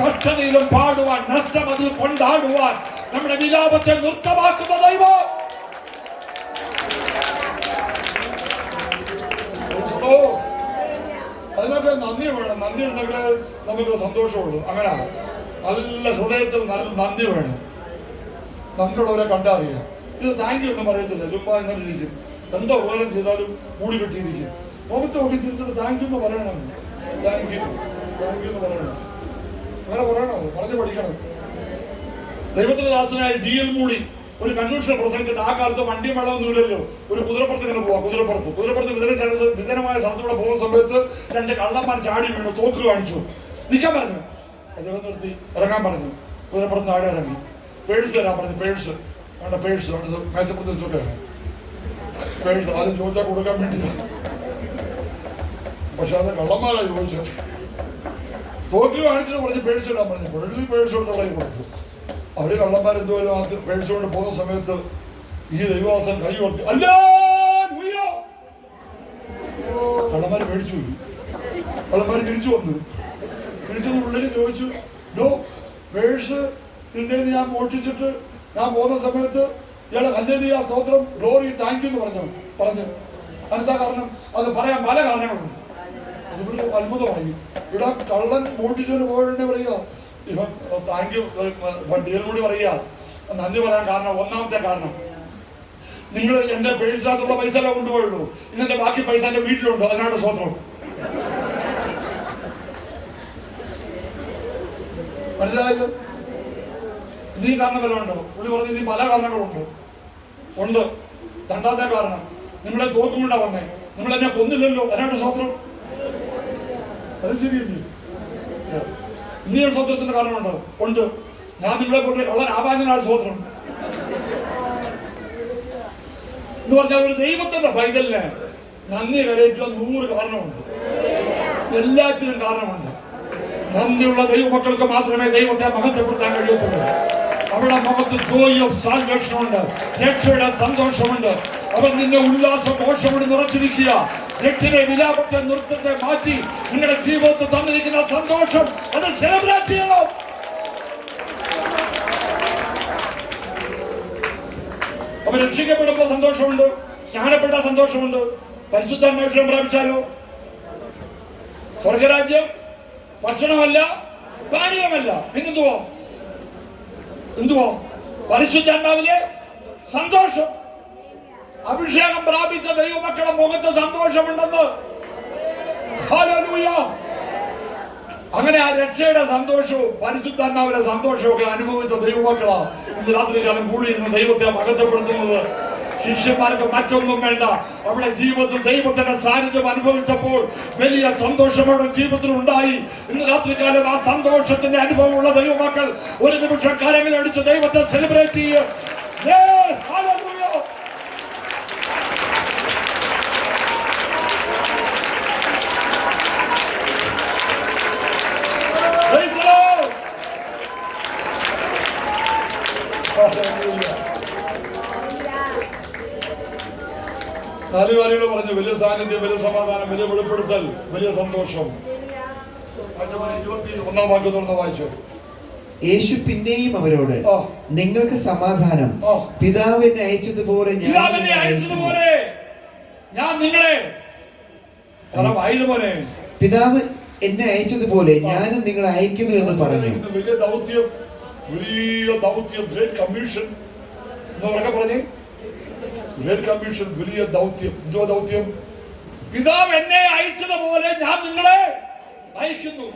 കഷ്ടതയിലും പാടുവാൻ, നഷ്ടമതിൽ കൊണ്ടാടുവാൻ നമ്മുടെ വിലാപത്തെ നൃത്തമാക്കുന്ന ദൈവം. അതിനൊക്കെ നന്ദി വേണം. നന്ദി ഉണ്ടെങ്കിൽ നമുക്ക് സന്തോഷമുള്ളൂ. അങ്ങനെയാണ്. നല്ല ഹൃദയത്തിൽ നല്ല നന്ദി വേണം. നന്ദിയുള്ളവരെ കണ്ടറിയാം. ഇത് താങ്ക് യു ഒന്നും പറയത്തില്ല. ചുമ്മാ ഇങ്ങനെ ഇരിക്കും. എന്തോ ഉപകാരം ചെയ്താലും മൂടി കെട്ടിയിരിക്കും. മുഖത്ത് നോക്കി ചിരിച്ചിട്ട് താങ്ക് യു എന്ന് പറയണം. താങ്ക് യു എന്ന് പറയണം. അങ്ങനെ പറയണോ? പറഞ്ഞു പഠിക്കണം. ദൈവത്തിന്റെ ദാസനായ DL മൂടി ഒരു കൺവെൻഷൻ പ്രസംഗിച്ചിട്ട്, ആ കാലത്ത് വണ്ടിയും വെള്ളമൊന്നുമില്ലല്ലോ, ഒരു കുതിരപ്പുറത്ത് ഇങ്ങനെ പോവാം. കുതിരപ്പുറത്ത് വിജനമായ സ്ഥലത്തൂടെ പോകുന്ന സമയത്ത് 2 കള്ളന്മാർ ചാടി വീണു, തോക്ക് കാണിച്ചു. നിൽക്കാൻ പറഞ്ഞു. അദ്ദേഹം നിർത്തി ഇറങ്ങാൻ പറഞ്ഞു. കുതിരപ്പുറത്ത് ആടെ ഇറങ്ങി. പേഴ്സ് തരാൻ പറഞ്ഞു. പേഴ്സ് വേണ്ട, പേഴ്സ് വേണ്ടത് മേശപ്പുറത്ത് വെച്ചൊക്കെ. പേഴ്സ് ആദ്യം ചോദിച്ചാൽ കൊടുക്കാൻ വേണ്ടി. പക്ഷെ അത് കള്ളന്മാരാ ചോദിച്ചത്. തോക്ക് കാണിച്ചിട്ട് പറഞ്ഞ് പേഴ്സ് ഇടാൻ പറഞ്ഞു. വെള്ളി പേഴ്സ് കൊടുത്തുള്ള കൊടുത്തു. അവര് കള്ളന്മാർ എന്തോരും ആ പേഴ്സ് കൊണ്ട് പോകുന്ന സമയത്ത് ഈ ദൈവവാസൻ കൈ ഉയർത്തി, കള്ളന്മാര് പേടിച്ചു പോയി. കള്ളന്മാര് തിരിച്ചു വന്നു. തിരിച്ചത് ഉള്ളിൽ ചോദിച്ചു, പേഴ്സ് നിന്റെ ഞാൻ മോഷ്ടിച്ചിട്ട് ഞാൻ പോകുന്ന സമയത്ത് ഇയാളെ ഹല്ലേലൂയ സ്തോത്രം ഗ്ലോറി താങ്ക് യു എന്ന് പറഞ്ഞു. എന്താ കാരണം? അത് പറയാൻ പല കാരണങ്ങളുണ്ട്. അതിവിടെ അത്ഭുതമായി. ഇവിടെ കള്ളൻ മോഷ്ടിച്ചവന് പോയതിനെ പറയുക, ഇവൻ താങ്ക് യു DL കൂടി പറയുക നന്ദി പറയാൻ കാരണം. ഒന്നാമത്തെ കാരണം, നിങ്ങൾ എന്റെ പേഴ്സിനകത്തുള്ള പൈസ എല്ലാം കൊണ്ടുപോയുള്ളൂ, ഇതിന്റെ ബാക്കി പൈസ എന്റെ വീട്ടിലുണ്ട്, അതിനാണ് സ്തോത്രം. മനസ്സിലായല്ലോ? ഇനി കാരണം വല്ല ഉണ്ടോ? പുള്ളി പറഞ്ഞു ഇനി പല കാരണങ്ങളുണ്ട്. ഉണ്ട്. രണ്ടാമത്തെ കാരണം, നിങ്ങളെ തോക്കുമുണ്ടാ വന്നേ, നിങ്ങൾ എന്നെ കൊന്നില്ലല്ലോ, അതിനാണ് സ്തോത്രം. അത് ശരിയല്ലേ? ഇനിയൊരു സ്തോത്രത്തിന്റെ കാരണമുണ്ടോ? ഉണ്ട്. ഞാൻ നിങ്ങളെ കൊണ്ട് കള്ളൻ ആവാഞ്ഞനാണ് സ്തോത്രം എന്ന് പറഞ്ഞാൽ ഒരു ദൈവത്തിന്റെ പൈതലിന് നന്ദി കരയേറ്റുവാൻ 100 കാരണമുണ്ട്. എല്ലാറ്റിനും കാരണമുണ്ട്. നന്ദിയുള്ള ദൈവമക്കൾക്ക് മാത്രമേ ദൈവത്തെ മഹത്വപ്പെടുത്താൻ കഴിയത്തുള്ളൂ. അവിടെ മുഖത്ത് ജോയ് ഓഫ് സാൽവേഷൻ ഉണ്ട്, രക്ഷയുടെ സന്തോഷമുണ്ട്. അവർ നിന്നെ ഉല്ലാസ ഘോഷമോട് നിറച്ചിരിക്കുക. രക്ഷയുടെ വിലാപത്തെ നൃത്തത്തെ മാറ്റി നിങ്ങളുടെ ജീവിതത്തിൽ തന്നിരിക്കുന്ന സന്തോഷം അത് സെലിബ്രേറ്റ് ചെയ്യണം. അവർ രക്ഷിക്കപ്പെടുമ്പോൾ സന്തോഷമുണ്ട്, സ്നാനപ്പെട്ട സന്തോഷമുണ്ട്. പരിശുദ്ധാത്മാഭിഷേകം പ്രാപിച്ചാലോ സ്വർഗരാജ്യം ഭക്ഷണമല്ല പാനീയമല്ല, പിന്നെന്തുവോ? പരിശുദ്ധാത്മാവിലെ സന്തോഷം. അഭിഷേകം പ്രാപിച്ച ദൈവമക്കളുടെ മുഖത്ത് സന്തോഷമുണ്ടെന്ന്. ഹല്ലേലൂയ. അങ്ങനെ ആ രക്ഷയുടെ സന്തോഷവും പരിശുദ്ധാത്മാവിലെ സന്തോഷവും ഒക്കെ അനുഭവിച്ച ദൈവമക്കളാ ഇന്ന് രാത്രികാലം കൂടിയിരുന്ന് ദൈവത്തെ മഹത്വപ്പെടുത്തുന്നത്. ശിഷ്യന്മാർക്ക് മറ്റൊന്നും വേണ്ട, അവിടെ ജീവിതത്തിൽ ദൈവത്തിന്റെ സാന്നിധ്യം അനുഭവിച്ചപ്പോൾ വലിയ സന്തോഷമോടെ ജീവിതത്തിൽ ഉണ്ടായി. ഇന്ന് രാത്രികാലം ആ സന്തോഷത്തിന്റെ അനുഭവമുള്ള ദൈവമക്കൾ ഒരു നിമിഷം കരങ്ങൾ അടിച്ച് ദൈവത്തെ സെലിബ്രേറ്റ് ചെയ്യും. നാലുകാലികൾ പറഞ്ഞു വലിയ സാന്നിധ്യം, വലിയ സമാധാനം, വലിയ വെളിപ്പെടുത്തൽ, വലിയ സന്തോഷം. 21 വാക്യം തുറന്ന് വായിച്ചു. യേശു പിന്നെയും അവരോട്, നിങ്ങൾക്ക് സമാധാനം. പിതാവ് എന്നെ അയച്ചതുപോലെ ഞാൻ നിങ്ങളെ, പിതാവ് എന്നെ അയച്ചതുപോലെ ഞാനും നിങ്ങളെ അയക്കുന്നു എന്ന് പറഞ്ഞു. വലിയ ദൗത്യം, വലിയ ദൗത്യം, ഗ്രേറ്റ് കമ്മീഷൻ എന്നൊക്കെ പറഞ്ഞേ. ഗ്രേറ്റ് കമ്മീഷൻ, വലിയ ദൗത്യം. എന്തോ ദൗത്യം? പിതാവ് എന്നെ അയച്ചതുപോലെ ഞാൻ നിങ്ങളെ അയക്കുന്നു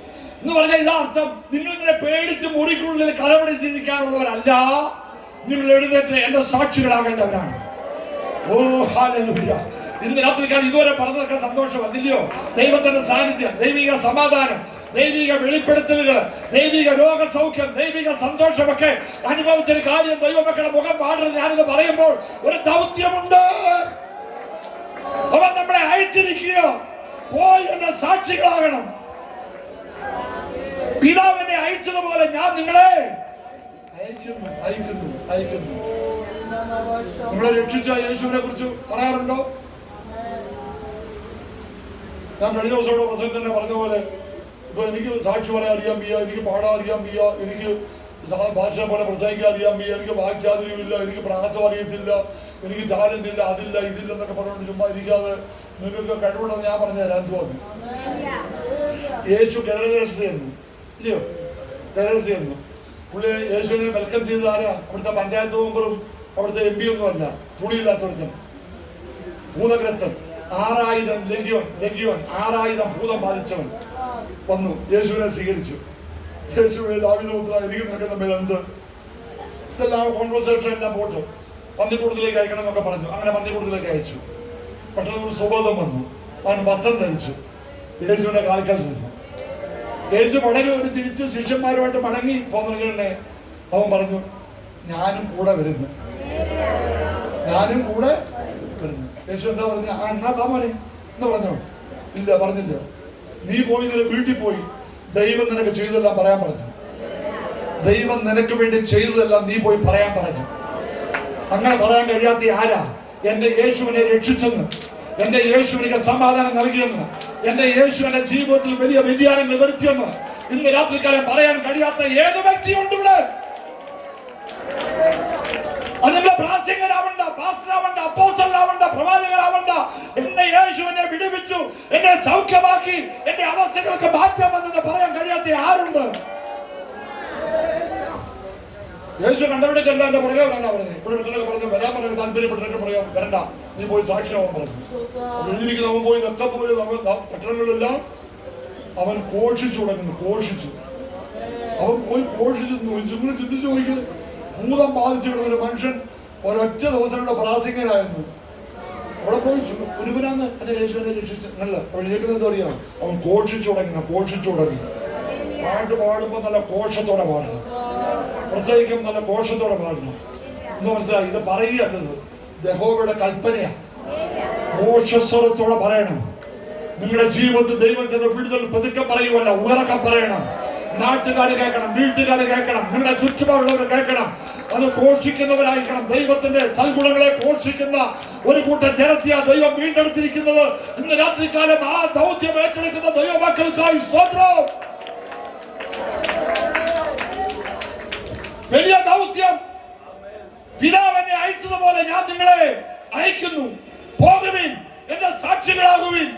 എന്ന് പറഞ്ഞാൽ ഇതാ അർത്ഥം. നിങ്ങൾ ഇങ്ങനെ പേടിച്ച് മുറിക്കുള്ളിൽ കലപിടിച്ചിരിക്കാനുള്ളവരല്ല, നിങ്ങൾ എഴുന്നേറ്റ് എന്റെ സാക്ഷികളാകേണ്ടവരാണ്. ഓ ഹല്ലേലൂയ. ഇന്ന് രാത്രിക്കാലം ഇതുവരെ പറഞ്ഞതൊക്കെ സന്തോഷം അതില്ലയോ? ദൈവത്തിന്റെ സാന്നിധ്യം, ദൈവിക സമാധാനം, ദൈവിക വെളിപ്പെടുത്തലുകൾ, ദൈവിക രോഗസൗഖ്യം, ദൈവിക സന്തോഷമൊക്കെ അനുഭവിച്ചൊരു കാര്യം ദൈവമക്കളുടെ മുഖം പാടുന്നത് ഞാനിത് പറയുമ്പോൾ ഒരു ദൗത്യമുണ്ട്. അവൻ നമ്മളെ അയച്ചിരിക്കുക, പോയി എന്നെ സാക്ഷികളാകണം. പിതാവിനെ അയച്ചതുപോലെ ഞാൻ നിങ്ങളെ അയക്കുന്നു, അയക്കുന്നു, അയക്കുന്നു. നമ്മളെ രക്ഷിച്ച യേശുവിനെ കുറിച്ച് പറയാറുണ്ടോ? ഞാൻ കഴിഞ്ഞ ദിവസം പ്രസംഗത്തിൽ തന്നെ പറഞ്ഞ പോലെ, ഇപ്പൊ എനിക്ക് സാക്ഷി പറയാൻ അറിയാൻ വയ്യ, എനിക്ക് പാടാൻ അറിയാൻ വയ്യ, എനിക്ക് ഭാഷ പോലെ പ്രസംഗിക്കാൻ അറിയാൻ വയ്യ, എനിക്ക് വാക്ചാതുര്യമില്ല, എനിക്ക് പ്രാസം അറിയത്തില്ല, എനിക്ക് ടാലന്റ് ഇല്ല, അതില്ല ഇതില്ല എന്നൊക്കെ പറഞ്ഞുകൊണ്ട് ചുമ്മാ ഇരിക്കാതെ നിങ്ങൾക്ക് കഴിവുണ്ടെന്ന് ഞാൻ പറഞ്ഞുതരാം. എന്തുവാന്ന്? യേശു കേരളദേശത്തെന്നു ഇല്ലയോ? കേരളസ്ഥയെന്നു പുള്ളി യേശുവിനെ വെൽക്കം ചെയ്തത് ആരാ? അവിടുത്തെ പഞ്ചായത്ത് മെമ്പറും അവിടുത്തെ MP ഒന്നും അല്ല, തുണിയില്ലാത്തൊരുത്തൻ, ഭൂതഗ്രസ്തൻ. 6000 ലഗ്യോൻ 6000 ഭൂതം ബാധിച്ചവൻ വന്നു യേശുവിനെ സ്വീകരിച്ചു. യേശുവേ ദാവീദുപുത്രാ, എനിക്ക് നിൽക്കുന്ന മേലെന്ത്? ഇതെല്ലാം കോൺവെർസേഷൻ എല്ലാം പോട്ടു. പന്നിക്കൂടത്തിലേക്ക് അയക്കണം എന്നൊക്കെ പറഞ്ഞു. അങ്ങനെ പന്നിക്കൂടത്തിലേക്ക് അയച്ചു. പെട്ടെന്ന് ഒരു സുബോധം വന്നു. അവൻ വസ്ത്രം ധരിച്ചു, യേശുവിന്റെ കാൽക്കൽ നിന്നു. യേശു മടങ്ങി ഒരു തിരിച്ച് ശിഷ്യന്മാരുമായിട്ട് മടങ്ങി പോന്നെ അവൻ പറഞ്ഞു, ഞാനും കൂടെ വരുന്നു, ഞാനും കൂടെ വരുന്നു. യേശു എന്താ പറഞ്ഞു? എന്നാ മോനെ എന്ന് പറഞ്ഞോ? ഇല്ല, പറഞ്ഞില്ല. നീ പോയി നിന്റെ വീട്ടിൽ പോയി ദൈവം നിനക്ക് ചെയ്തതെല്ലാം പറയാൻ പറഞ്ഞു. ദൈവം നിനക്ക് വേണ്ടി ചെയ്തതെല്ലാം നീ പോയി പറയാൻ പറഞ്ഞു. അങ്ങനെ പറയാൻ കഴിയാത്ത ആരാ? എന്റെ യേശുവിനെ രക്ഷിച്ചെന്ന്, എന്റെ യേശു എനിക്ക് സമാധാനം നൽകിയെന്ന്, എന്റെ യേശു എന്റെ ജീവിതത്തിൽ വലിയ വ്യതിയാനം വരുത്തിയെന്ന് ഇന്ന് രാത്രിക്കാലം പറയാൻ കഴിയാത്ത ഏത് വ്യക്തിയുണ്ട് ഇവിടെ? അതിന്റെ പ്രാസംഗികരാവണ്ട, പാസ്റ്ററാവണ്ട, അപ്പോസ്തലനാവണ്ട, പ്രവാചകരാവണ്ട. എന്നെ യേശു എന്നെ വിടുവിച്ചു, എന്നെ സൗഖ്യമാക്കി, എന്റെ അവസ്ഥകൾക്ക് മാറ്റം വന്നെന്ന് പറയാൻ കഴിയാത്ത ആരുണ്ട്? യേശു കണ്ടവിടേക്കല്ല എന്റെ പുറകെ വേണ്ട പറഞ്ഞത്. ഇവിടെ അടുത്തൊക്കെ പറഞ്ഞു വരാൻ പറയാൻ താല്പര്യപ്പെട്ടിട്ട് പറയാം, വരണ്ട, നീ പോയി സാക്ഷിയാവാൻ പറഞ്ഞു. എഴുതിയിരിക്കുന്ന അവൻ പോയി നക്ക പോയി പട്ടണങ്ങളിലെല്ലാം അവൻ ഘോഷിച്ചു തുടങ്ങുന്നു. ഘോഷിച്ചു, അവൻ പോയി ഘോഷിച്ചു. നിങ്ങൾ ചിന്തിച്ചു നോക്കി, ഭൂതം ബാധിച്ചു കിടന്ന ഒരു മനുഷ്യൻ ഒരൊറ്റ ദിവസങ്ങളുടെ പ്രാസംഗികനായിരുന്നു. അവിടെ പോയി കുരുപനാന്ന് എന്റെ യേശുവിനെ രക്ഷിച്ചു. നല്ല എഴുതിയിരിക്കുന്നത് എന്താ അറിയാം? അവൻ ഘോഷിച്ചു തുടങ്ങി. പാട്ട് പാടുമ്പോൾ നല്ല കോശത്തോടെ പാടണം, പ്രസംഗിക്കും നല്ല കോശത്തോടെ പാടണം. എന്ന് മനസ്സിലായി? ഇത് പറയുകയല്ലത്, യഹോവയുടെ കൽപ്പനയാ. ഘോഷസ്വരത്തോടെ പറയണം. നിങ്ങളുടെ ജീവിതത്തിൽ ദൈവം ചെയ്ത വിടുതൽ പതുക്കെ പറയുമല്ല, ഉറക്കെ പറയണം. നാട്ടുകാർ കേൾക്കണം, വീട്ടുകാർ കേൾക്കണം, നിങ്ങളുടെ ചുറ്റുപാടുള്ളവർ കേൾക്കണം. അത് ഘോഷിക്കുന്നവരായിരിക്കണം. ദൈവത്തിന്റെ സൽഗുണങ്ങളെ ഘോഷിക്കുന്ന ഒരു കൂട്ടം ജനത്തെയാ ദൈവം വീണ്ടെടുത്തിരിക്കുന്നത്. ഇന്ന് രാത്രികാലം ആ ദൗത്യം ഏറ്റെടുക്കുന്ന ദൈവമക്കൾക്കായി സ്തോത്രം. വലിയ ദൗത്യം. പിതാവ് എന്നെ അയച്ചതുപോലെ ഞാൻ നിങ്ങളെ അയക്കുന്നു. പോകുവിൻ, എന്റെ സാക്ഷികളാകുവിൻ.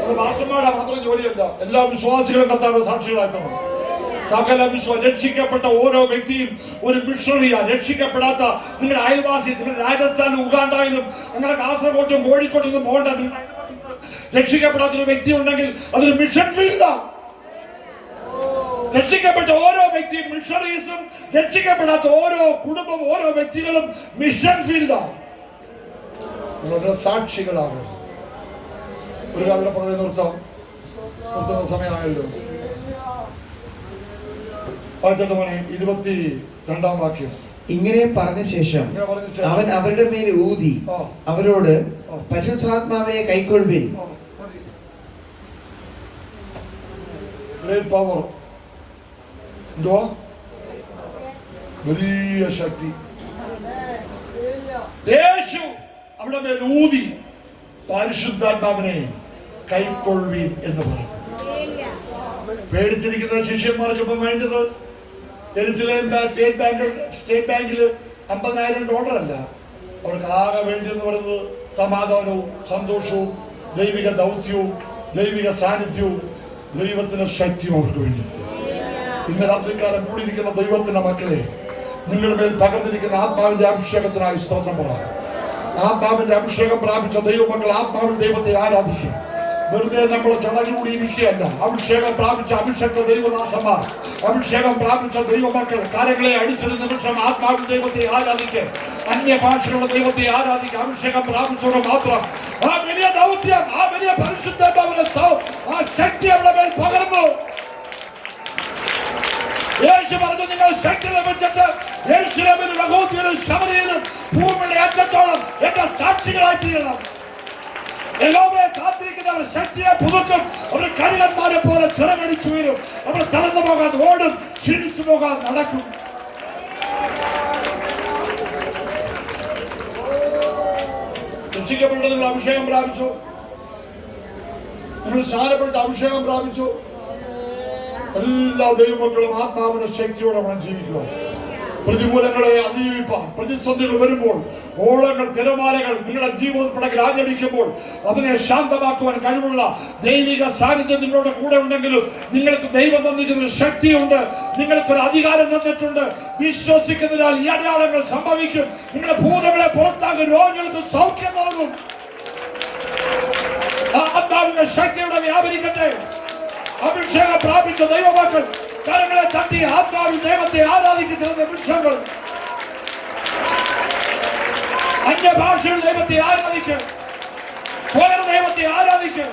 അത് മാഷന്മാരുടെ മാത്രം ജോലിയല്ല, എല്ലാ വിശ്വാസികളും കർത്താവിന്റെ സാക്ഷികളാക്കണം. സകല രക്ഷിക്കപ്പെട്ട ഓരോ വ്യക്തിയും ഒരു മിഷണറിയാ. രക്ഷിക്കപ്പെടാത്ത നിങ്ങളുടെ അയൽവാസി, നിങ്ങളുടെ രാജസ്ഥാനിലും ഉഗാണ്ടയിലും അങ്ങനെ കാസർഗോട്ടും കോഴിക്കോട്ടും പോകേണ്ട രക്ഷിക്കപ്പെടാത്തൊരു വ്യക്തി ഉണ്ടെങ്കിൽ അതൊരു മിഷൻ ഫീൽഡാ. രക്ഷിക്കപ്പെട്ട ഓരോ വ്യക്തിയും മിഷണറീസും, രക്ഷിക്കപ്പെടാത്ത ഓരോ കുടുംബം, ഓരോ വ്യക്തികളും മിഷൻ ഫീൽഡാണ്. സാക്ഷികളാണ്. ഒരു കാലം പുറകെ നിർത്തുന്ന സമയമായല്ലോ. 22 വാക്യം. ഇങ്ങനെ പറഞ്ഞ ശേഷം അവൻ അവരുടെ മേൽ ഊതി അവരോട് പരിശുദ്ധാത്മാവിനെ കൈക്കൊള്ളുവിൻ. പവർ, എന്തുവാ? വലിയ ശക്തി. യേശു അവിടെ മേൽ ഊതി പരിശുദ്ധാത്മാവിനെ കൈക്കൊള്ളുവിൻ എന്ന് പറഞ്ഞു. പേടിച്ചിരിക്കുന്ന ശിഷ്യന്മാർക്ക് ഇപ്പം വേണ്ടത് ജെറുസലേം സ്റ്റേറ്റ് ബാങ്കിൽ $50,000 അല്ല. അവർക്ക് ആകെ വേണ്ടിയെന്ന് പറയുന്നത് സമാധാനവും സന്തോഷവും ദൈവിക ദൗത്യവും ദൈവിക സാന്നിധ്യവും ദൈവത്തിന്റെ ശക്തിയും അവർക്ക് വേണ്ടി. ഇന്ന് രാത്രിക്കാലം കൂടിയിരിക്കുന്ന ദൈവത്തിന്റെ മക്കളെ, നിങ്ങളുടെ മേൽ പകർന്നിരിക്കുന്ന ആത്മാവിന്റെ അഭിഷേകത്തിനായി സ്തോത്രം പറയാം. ആത്മാവിന്റെ അഭിഷേകം പ്രാപിച്ച ദൈവമക്കൾ ആത്മാവിൽ ദൈവത്തെ ആരാധിക്കും. വെറുതെ നമ്മൾ ചടങ്ങിലൂടെ ഇരിക്കുകയല്ല. അഭിഷേകം പ്രാപിച്ച അഭിഷേക ദൈവദാസന്മാർ, അഭിഷേകം പ്രാപിച്ച ദൈവമക്കൾ കാര്യങ്ങളെ അടിച്ചൊരു നിമിഷം ആത്മാവിൽ ദൈവത്തെ ആരാധിക്കുക, അന്യഭാഷകളുടെ ദൈവത്തെ ആരാധിക്കുക. അഭിഷേകം പ്രാപിച്ചവർ മാത്രം ആ വലിയ ദൗത്യം, ആ വലിയ പരിശുദ്ധാത്മാവിന്റെ ആ ശക്തി അവിടെ മേൽ പകർന്നു. യേശു പറഞ്ഞു, നിങ്ങൾ ശക്തി ലഭിച്ചിട്ട് യെരൂശലേമിലും യഹൂദയിലും ശമര്യയിലും ഭൂമിയുടെ അറ്റത്തോളം എന്റെ സാക്ഷികളായി തീരണം. യഹോവയെ കാത്തിരിക്കുന്നവർ ശക്തിയെ പുതുക്കും. അവർ കഴുകന്മാരെ പോലെ ചിറകടിച്ചു വരും. അവർ തളർന്നു പോകാതെ ഓടും, ക്ഷീണിച്ചു പോകാതെ നടക്കും. രക്ഷിക്കപ്പെട്ട നിങ്ങൾ അഭിഷേകം പ്രാപിച്ചു, നിങ്ങൾ സ്നാനപ്പെട്ട അഭിഷേകം പ്രാപിച്ചു. എല്ലാ ദൈവമക്കളും ആത്മാവിന്റെ ശക്തിയോടെ വേണം ജീവിക്കുക. പ്രതികൂലങ്ങളെ അതിജീവിപ്പാൻ, പ്രതിസന്ധികൾ വരുമ്പോൾ, ഓളങ്ങൾ തിരമാലകൾ നിങ്ങളുടെ ജീവിതത്തിലേക്ക് ആഞ്ഞടിക്കുമ്പോൾ അതിനെ ശാന്തമാക്കുവാൻ കഴിവുള്ള ദൈവിക സാന്നിധ്യം നിങ്ങളുടെ കൂടെ ഉണ്ടെങ്കിലും നിങ്ങൾക്ക് ദൈവം തന്നിരിക്കുന്ന ശക്തിയുണ്ട്, നിങ്ങൾക്കൊരു അധികാരം തന്നിട്ടുണ്ട്. വിശ്വസിക്കുന്നതിനാൽ ഈ അടയാളങ്ങൾ സംഭവിക്കും. നിങ്ങളുടെ ഭൂതങ്ങളെ പുറത്താകും, രോഗികൾക്ക് സൗഖ്യം നൽകും. ആത്മാവിന്റെ ശക്തിയുടെ വ്യാപരിക്കട്ടെ. അഭിഷേകം പ്രാപിച്ച ദൈവമക്കൾ കരങ്ങളെ തട്ടി ആത്മാവിൽ ദൈവത്തെ ആരാധിക്കുന്ന നിമിഷങ്ങൾ, അന്യഭാഷയിൽ ദൈവത്തെ ആരാധിക്കുക, ദൈവത്തെ ആരാധിക്കുക.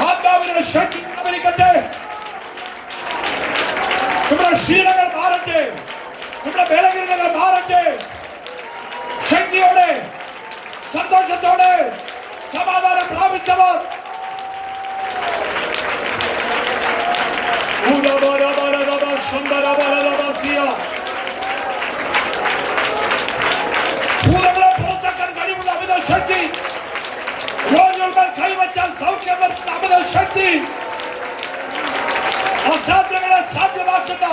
ആത്മാവിന്റെ ശക്തി വ്യാപരിക്കട്ടെ. നമ്മുടെ ക്ഷീണങ്ങൾ മാറട്ടെ, നമ്മുടെ ബലഹീനതകൾ മാറട്ടെ. ശക്തിയോടെ സന്തോഷത്തോടെ സമാധാനം പ്രാപിച്ചവർ ഭൂതങ്ങളെ പുറത്താക്കാൻ കഴിവുള്ള അമിത ശക്തി, രോഗികൾ കൈവച്ചാൽ സൗഖ്യം വരുത്തുന്ന അമിത ശക്തി, അസാധ്യങ്ങളെ സാധ്യമാക്കുന്ന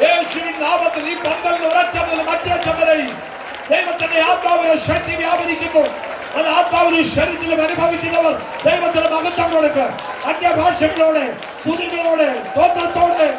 യേശുവിൻ നാമത്തിൽ ഈ പന്തലിൽ ഒരറ്റം മുതൽ മറ്റേറ്റം വരെ ദൈവത്തിന്റെ ആത്മാവിന്റെ ശക്തി വ്യാപരിക്കുന്നു. അത് ആത്മാവിന്റെ ശരീരത്തിലും അനുഭവിക്കുന്നവർ ദൈവത്തിന് മഹത്വം കൊടുക്കുക. അന്യഭാഷകളോടെ, സ്തുതികളോടെ, സ്തോത്രത്തോടെ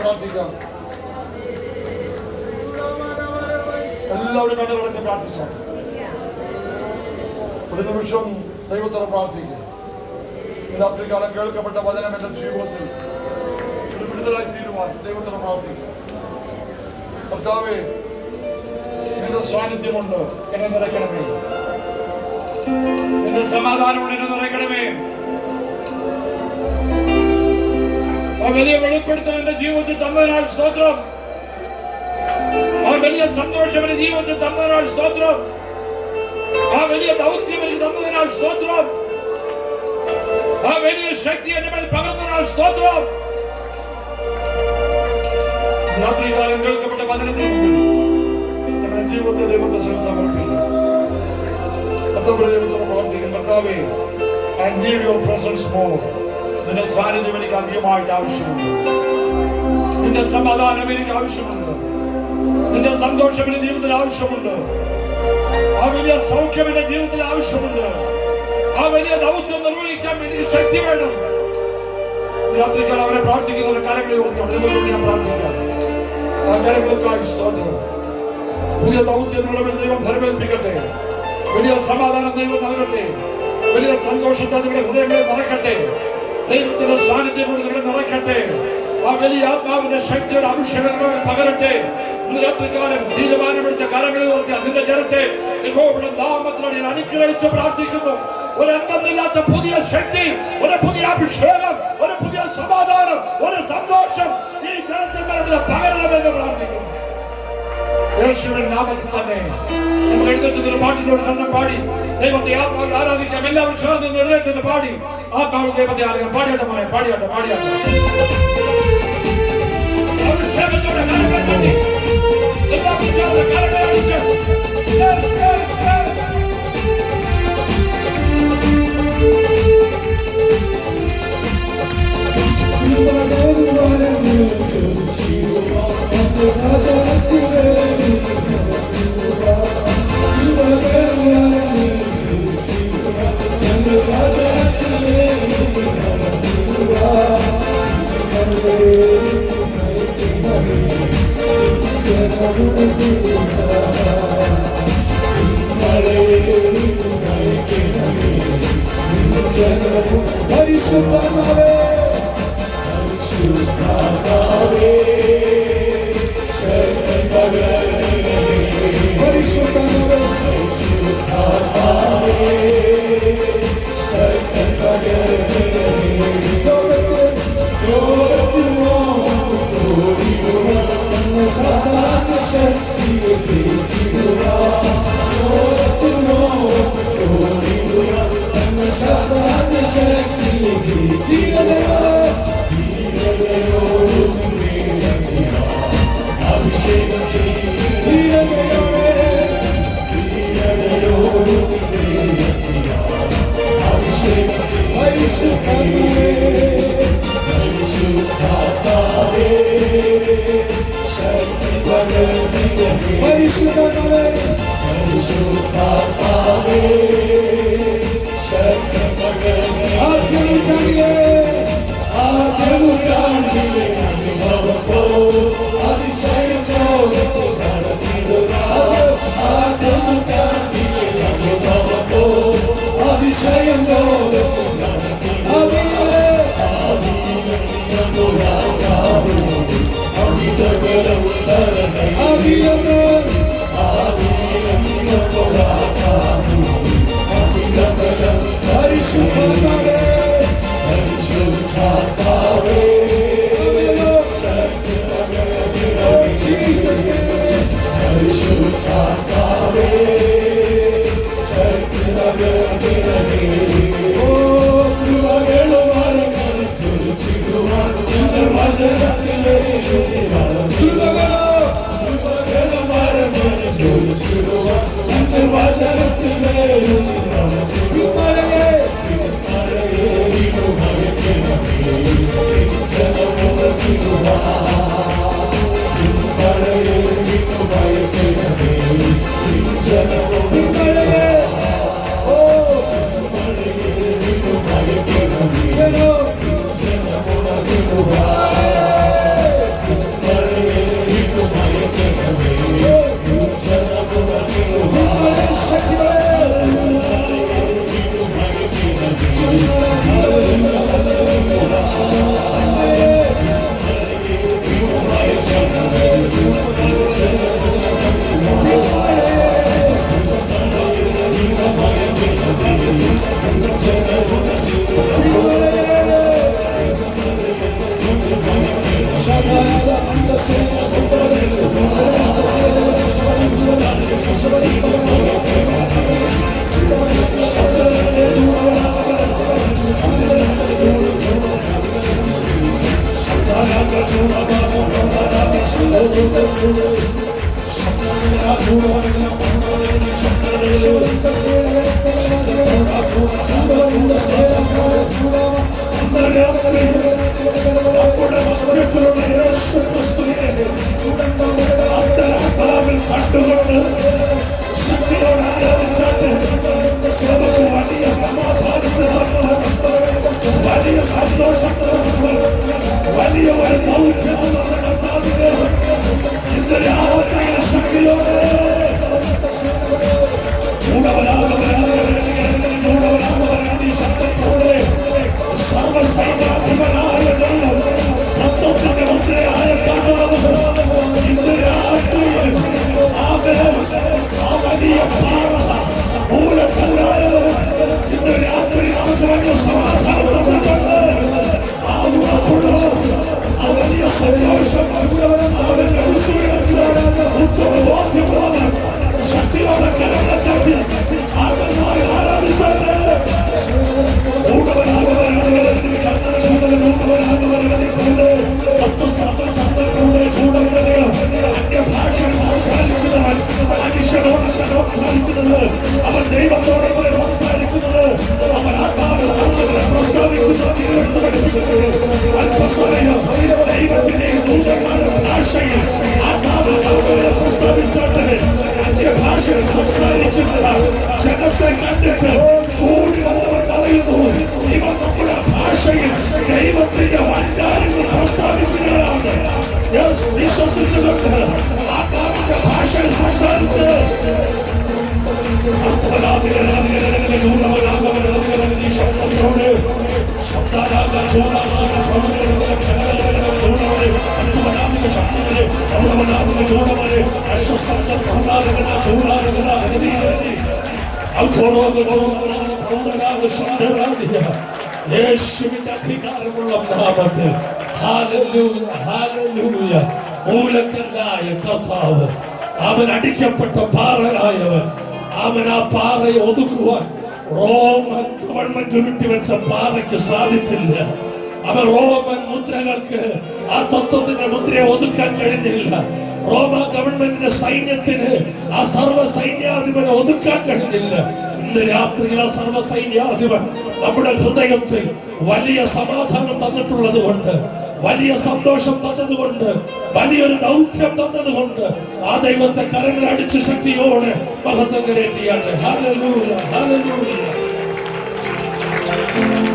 പ്രാർത്ഥിക്കാം. എല്ലാവരും കണ്ണു അടച്ച് പ്രാർത്ഥിച്ചോ. ഒരു നിമിഷം ദൈവത്തോട് പ്രാർത്ഥിക്കുക. രാത്രികാലം കേൾക്കപ്പെട്ട വചനം എന്റെ ജീവിതത്തിൽ ഒരു വിടുതലായി തീരുവാൻ ദൈവത്തോട് പ്രാർത്ഥിക്കുക. കർത്താവേ, നിന്റെ സാന്നിധ്യമുണ്ട്, എന്നെ നിറയ്ക്കണമേ. നിന്റെ സമാധാനമുണ്ട്, എന്നെ നിറയ്ക്കണമേ. ആ വലിയ വെളിപ്പെടുത്തൽ എന്റെ ജീവിതത്തിൽ തന്നതിനാൽ സ്തോത്രം. ആ വലിയ സന്തോഷം എന്റെ ജീവിതത്തിൽ തന്നതിനാൽ സ്തോത്രം. ആ വലിയ ദൗത്യം എനിക്ക് തന്നതിനാൽ സ്തോത്രം. ആ വലിയ ശക്തി എന്റെ മേൽ പകർന്നതിനാൽ സ്തോത്രം. രാത്രികാലം കേൾക്കപ്പെട്ട വചനത്തിന് മുമ്പിൽ നമ്മുടെ ജീവിതത്തെ ദൈവത്തെ സമർപ്പിക്കുക. ദൈവത്തോട് പ്രവർത്തിക്കുന്ന കർത്താവേ, I need your presence more. നിന്റെ സാന്നിധ്യം എനിക്ക് അധികമായിട്ട് ആവശ്യമുണ്ട്. നിന്റെ സമാധാനം എനിക്ക് ആവശ്യമുണ്ട്. നിന്റെ സന്തോഷം എന്റെ ജീവിതത്തിൽ ആവശ്യമുണ്ട്. ആ വലിയ സൗഖ്യം എന്റെ ജീവിതത്തിൽ ആവശ്യമുണ്ട്. ആ വലിയ ദൗത്യം നിർവഹിക്കാൻ എനിക്ക് ശക്തി വേണം. രാത്രിക്കാൽ അവരെ പ്രാർത്ഥിക്കുന്ന കാര്യങ്ങളെ ഓർത്തോട് ഞാൻ പ്രാർത്ഥിക്കാം. ആ കാര്യങ്ങൾക്കായി സ്തോത്രം. പുതിയ ദൗത്യം നമ്മുടെ ദൈവം ഫലമേൽപ്പിക്കട്ടെ. വലിയ സമാധാനം ദൈവം നൽകട്ടെ. വലിയ സന്തോഷത്തെ നിങ്ങളുടെ ഹൃദയങ്ങളെ നിറക്കട്ടെ. ദൈവത്തിന്റെ സാന്നിധ്യം കൊണ്ട് നിങ്ങളെ നിറയ്ക്കട്ടെ. ആ വലിയ ആത്മാവിന്റെ ശക്തിയുടെ അഭിഷേകങ്ങളെ പകരട്ടെ. ഇന്ന് രാത്രികാലം തീരുമാനമെടുത്ത കരങ്ങളിൽ ഓർത്തി അതിന്റെ ജനത്തെ യഹോവയുടെ നാമത്തിലൂടെ ഞാൻ അനുഗ്രഹിച്ച് പ്രാർത്ഥിക്കുന്നു. ഒരു അന്തമില്ലാത്ത പുതിയ ശക്തി, ഒരു പുതിയ അഭിഷേകം, ഒരു പുതിയ സമാധാനം, ഒരു സന്തോഷം ഈ ജനത്തിൽ പകരണമെന്ന് പ്രാർത്ഥിക്കുന്നു. യേശുവിന്റെ നാമത്തിൽ തന്നെ നമ്മൾ എഴുന്നേറ്റ് പാട്ടിന്റെ ഒരു ശബ്ദം പാടി ദൈവത്തെ ആത്മാവിൽ ആരാധിക്കാം. എല്ലാവരും ചേർന്ന് എഴുന്നേറ്റ് പാടി ആത്മാവിൽ ദൈവത്തെ ആരാധിക്കാം. പാടിയാട്ടെ മോനെ, പാടിയാട്ടെ, പാടിയാട്ടെ. അഭിഷേകത്തോടെ കരങ്ങൾ തട്ടി എല്ലാവരും ചേർന്ന് കരങ്ങൾ അടിച്ച് കണ്ടുകൊണ്ട് ശക്തിയോടെ ആരാധിച്ചാട്ട് നമുക്ക് വലിയ സമാധാനത്തിന് വലിയ സന്തോഷത്തിന് വലിയ ഒരു ദൗത്യം ഇന്ന് രാത്രിയിലെ ശക്തിയോടെ സർവസൈന്യാധിപനായ സത്വത്തിന്റെ മുദ്രയായ ഇന്ന് രാത്രിയിൽ ആ വലിയ പാറ മൂലക്കല്ലായ ഇന്ന് രാത്രി നമുക്ക് വലിയ സമാധാനത്തുണ്ട്. ആ ഉറപ്പുള്ള ആ വലിയ സന്തോഷം അവന്റെ ബോധ്യമുള്ള ശക്തിയോടെ കരങ്ങളെ ചാട്ടി ആരാധിച്ചാൽ അവൻ ദൈവത്തോടെ സംസാരിക്കുന്നത് അവൻ ആത്മാവിൽ അല്പസമയം ദൈവത്തിന്റെ ഭാഷയിൽ ആത്മാവിൽ പ്രസ്താവിച്ചോട്ടെ അന്യഭാഷയിൽ സംസാരിക്കുന്ന ജനത്തെ കണ്ടിട്ട് പറയുന്നു ഇവൻ നമ്മുടെ ഭാഷയിൽ ദൈവത്തിന്റെ വൻകാര്യങ്ങൾ പ്രസ്താവിക്കുകയാണ്. വിശ്വസിച്ചുകൊണ്ട് ആത്മാവിന്റെ ഭാഷയിൽ സംസാരിച്ച് യേശുവിന്റെ അധികാരമുള്ള നാമത്തിൽ ഹല്ലേലൂയ ഹല്ലേലൂയ. മൂലക്കല്ലായ കർത്താവ്, അവൻ അടിക്കപ്പെട്ട പാറയായവൻ, അവൻ ആ പാറയെ ഒതുക്കുവാൻ റോമൻ ഗവൺമെന്റ് വിട്ടുവെച്ച പാറയ്ക്ക് സാധിച്ചില്ല. അവൻ റോമൻ മുദ്രകൾക്ക് ആ തത്വത്തിന്റെ മുദ്രയെ ഒതുക്കാൻ കഴിഞ്ഞില്ല. റോമ ഗവൺമെന്റിന്റെ സൈന്യത്തിന് ആ സർവ്വ സൈന്യാധിപനെ ഒതുക്കാൻ കഴിഞ്ഞില്ല. ഇന്ന് രാത്രിയിൽ ആ സർവ്വ സൈന്യാധിപൻ നമ്മുടെ ഹൃദയത്തിൽ വലിയ സമാധാനം തന്നിട്ടുള്ളത് കൊണ്ട്, വലിയ സന്തോഷം തന്നതുകൊണ്ട്, വലിയൊരു ദൗത്യം തന്നതുകൊണ്ട് ആ ദൈവത്തെ കരങ്ങൾ അടിച്ച് ശക്തിയോടെ മഹത്വം കരേറ്റിയാണ്. Hallelujah hallelujah.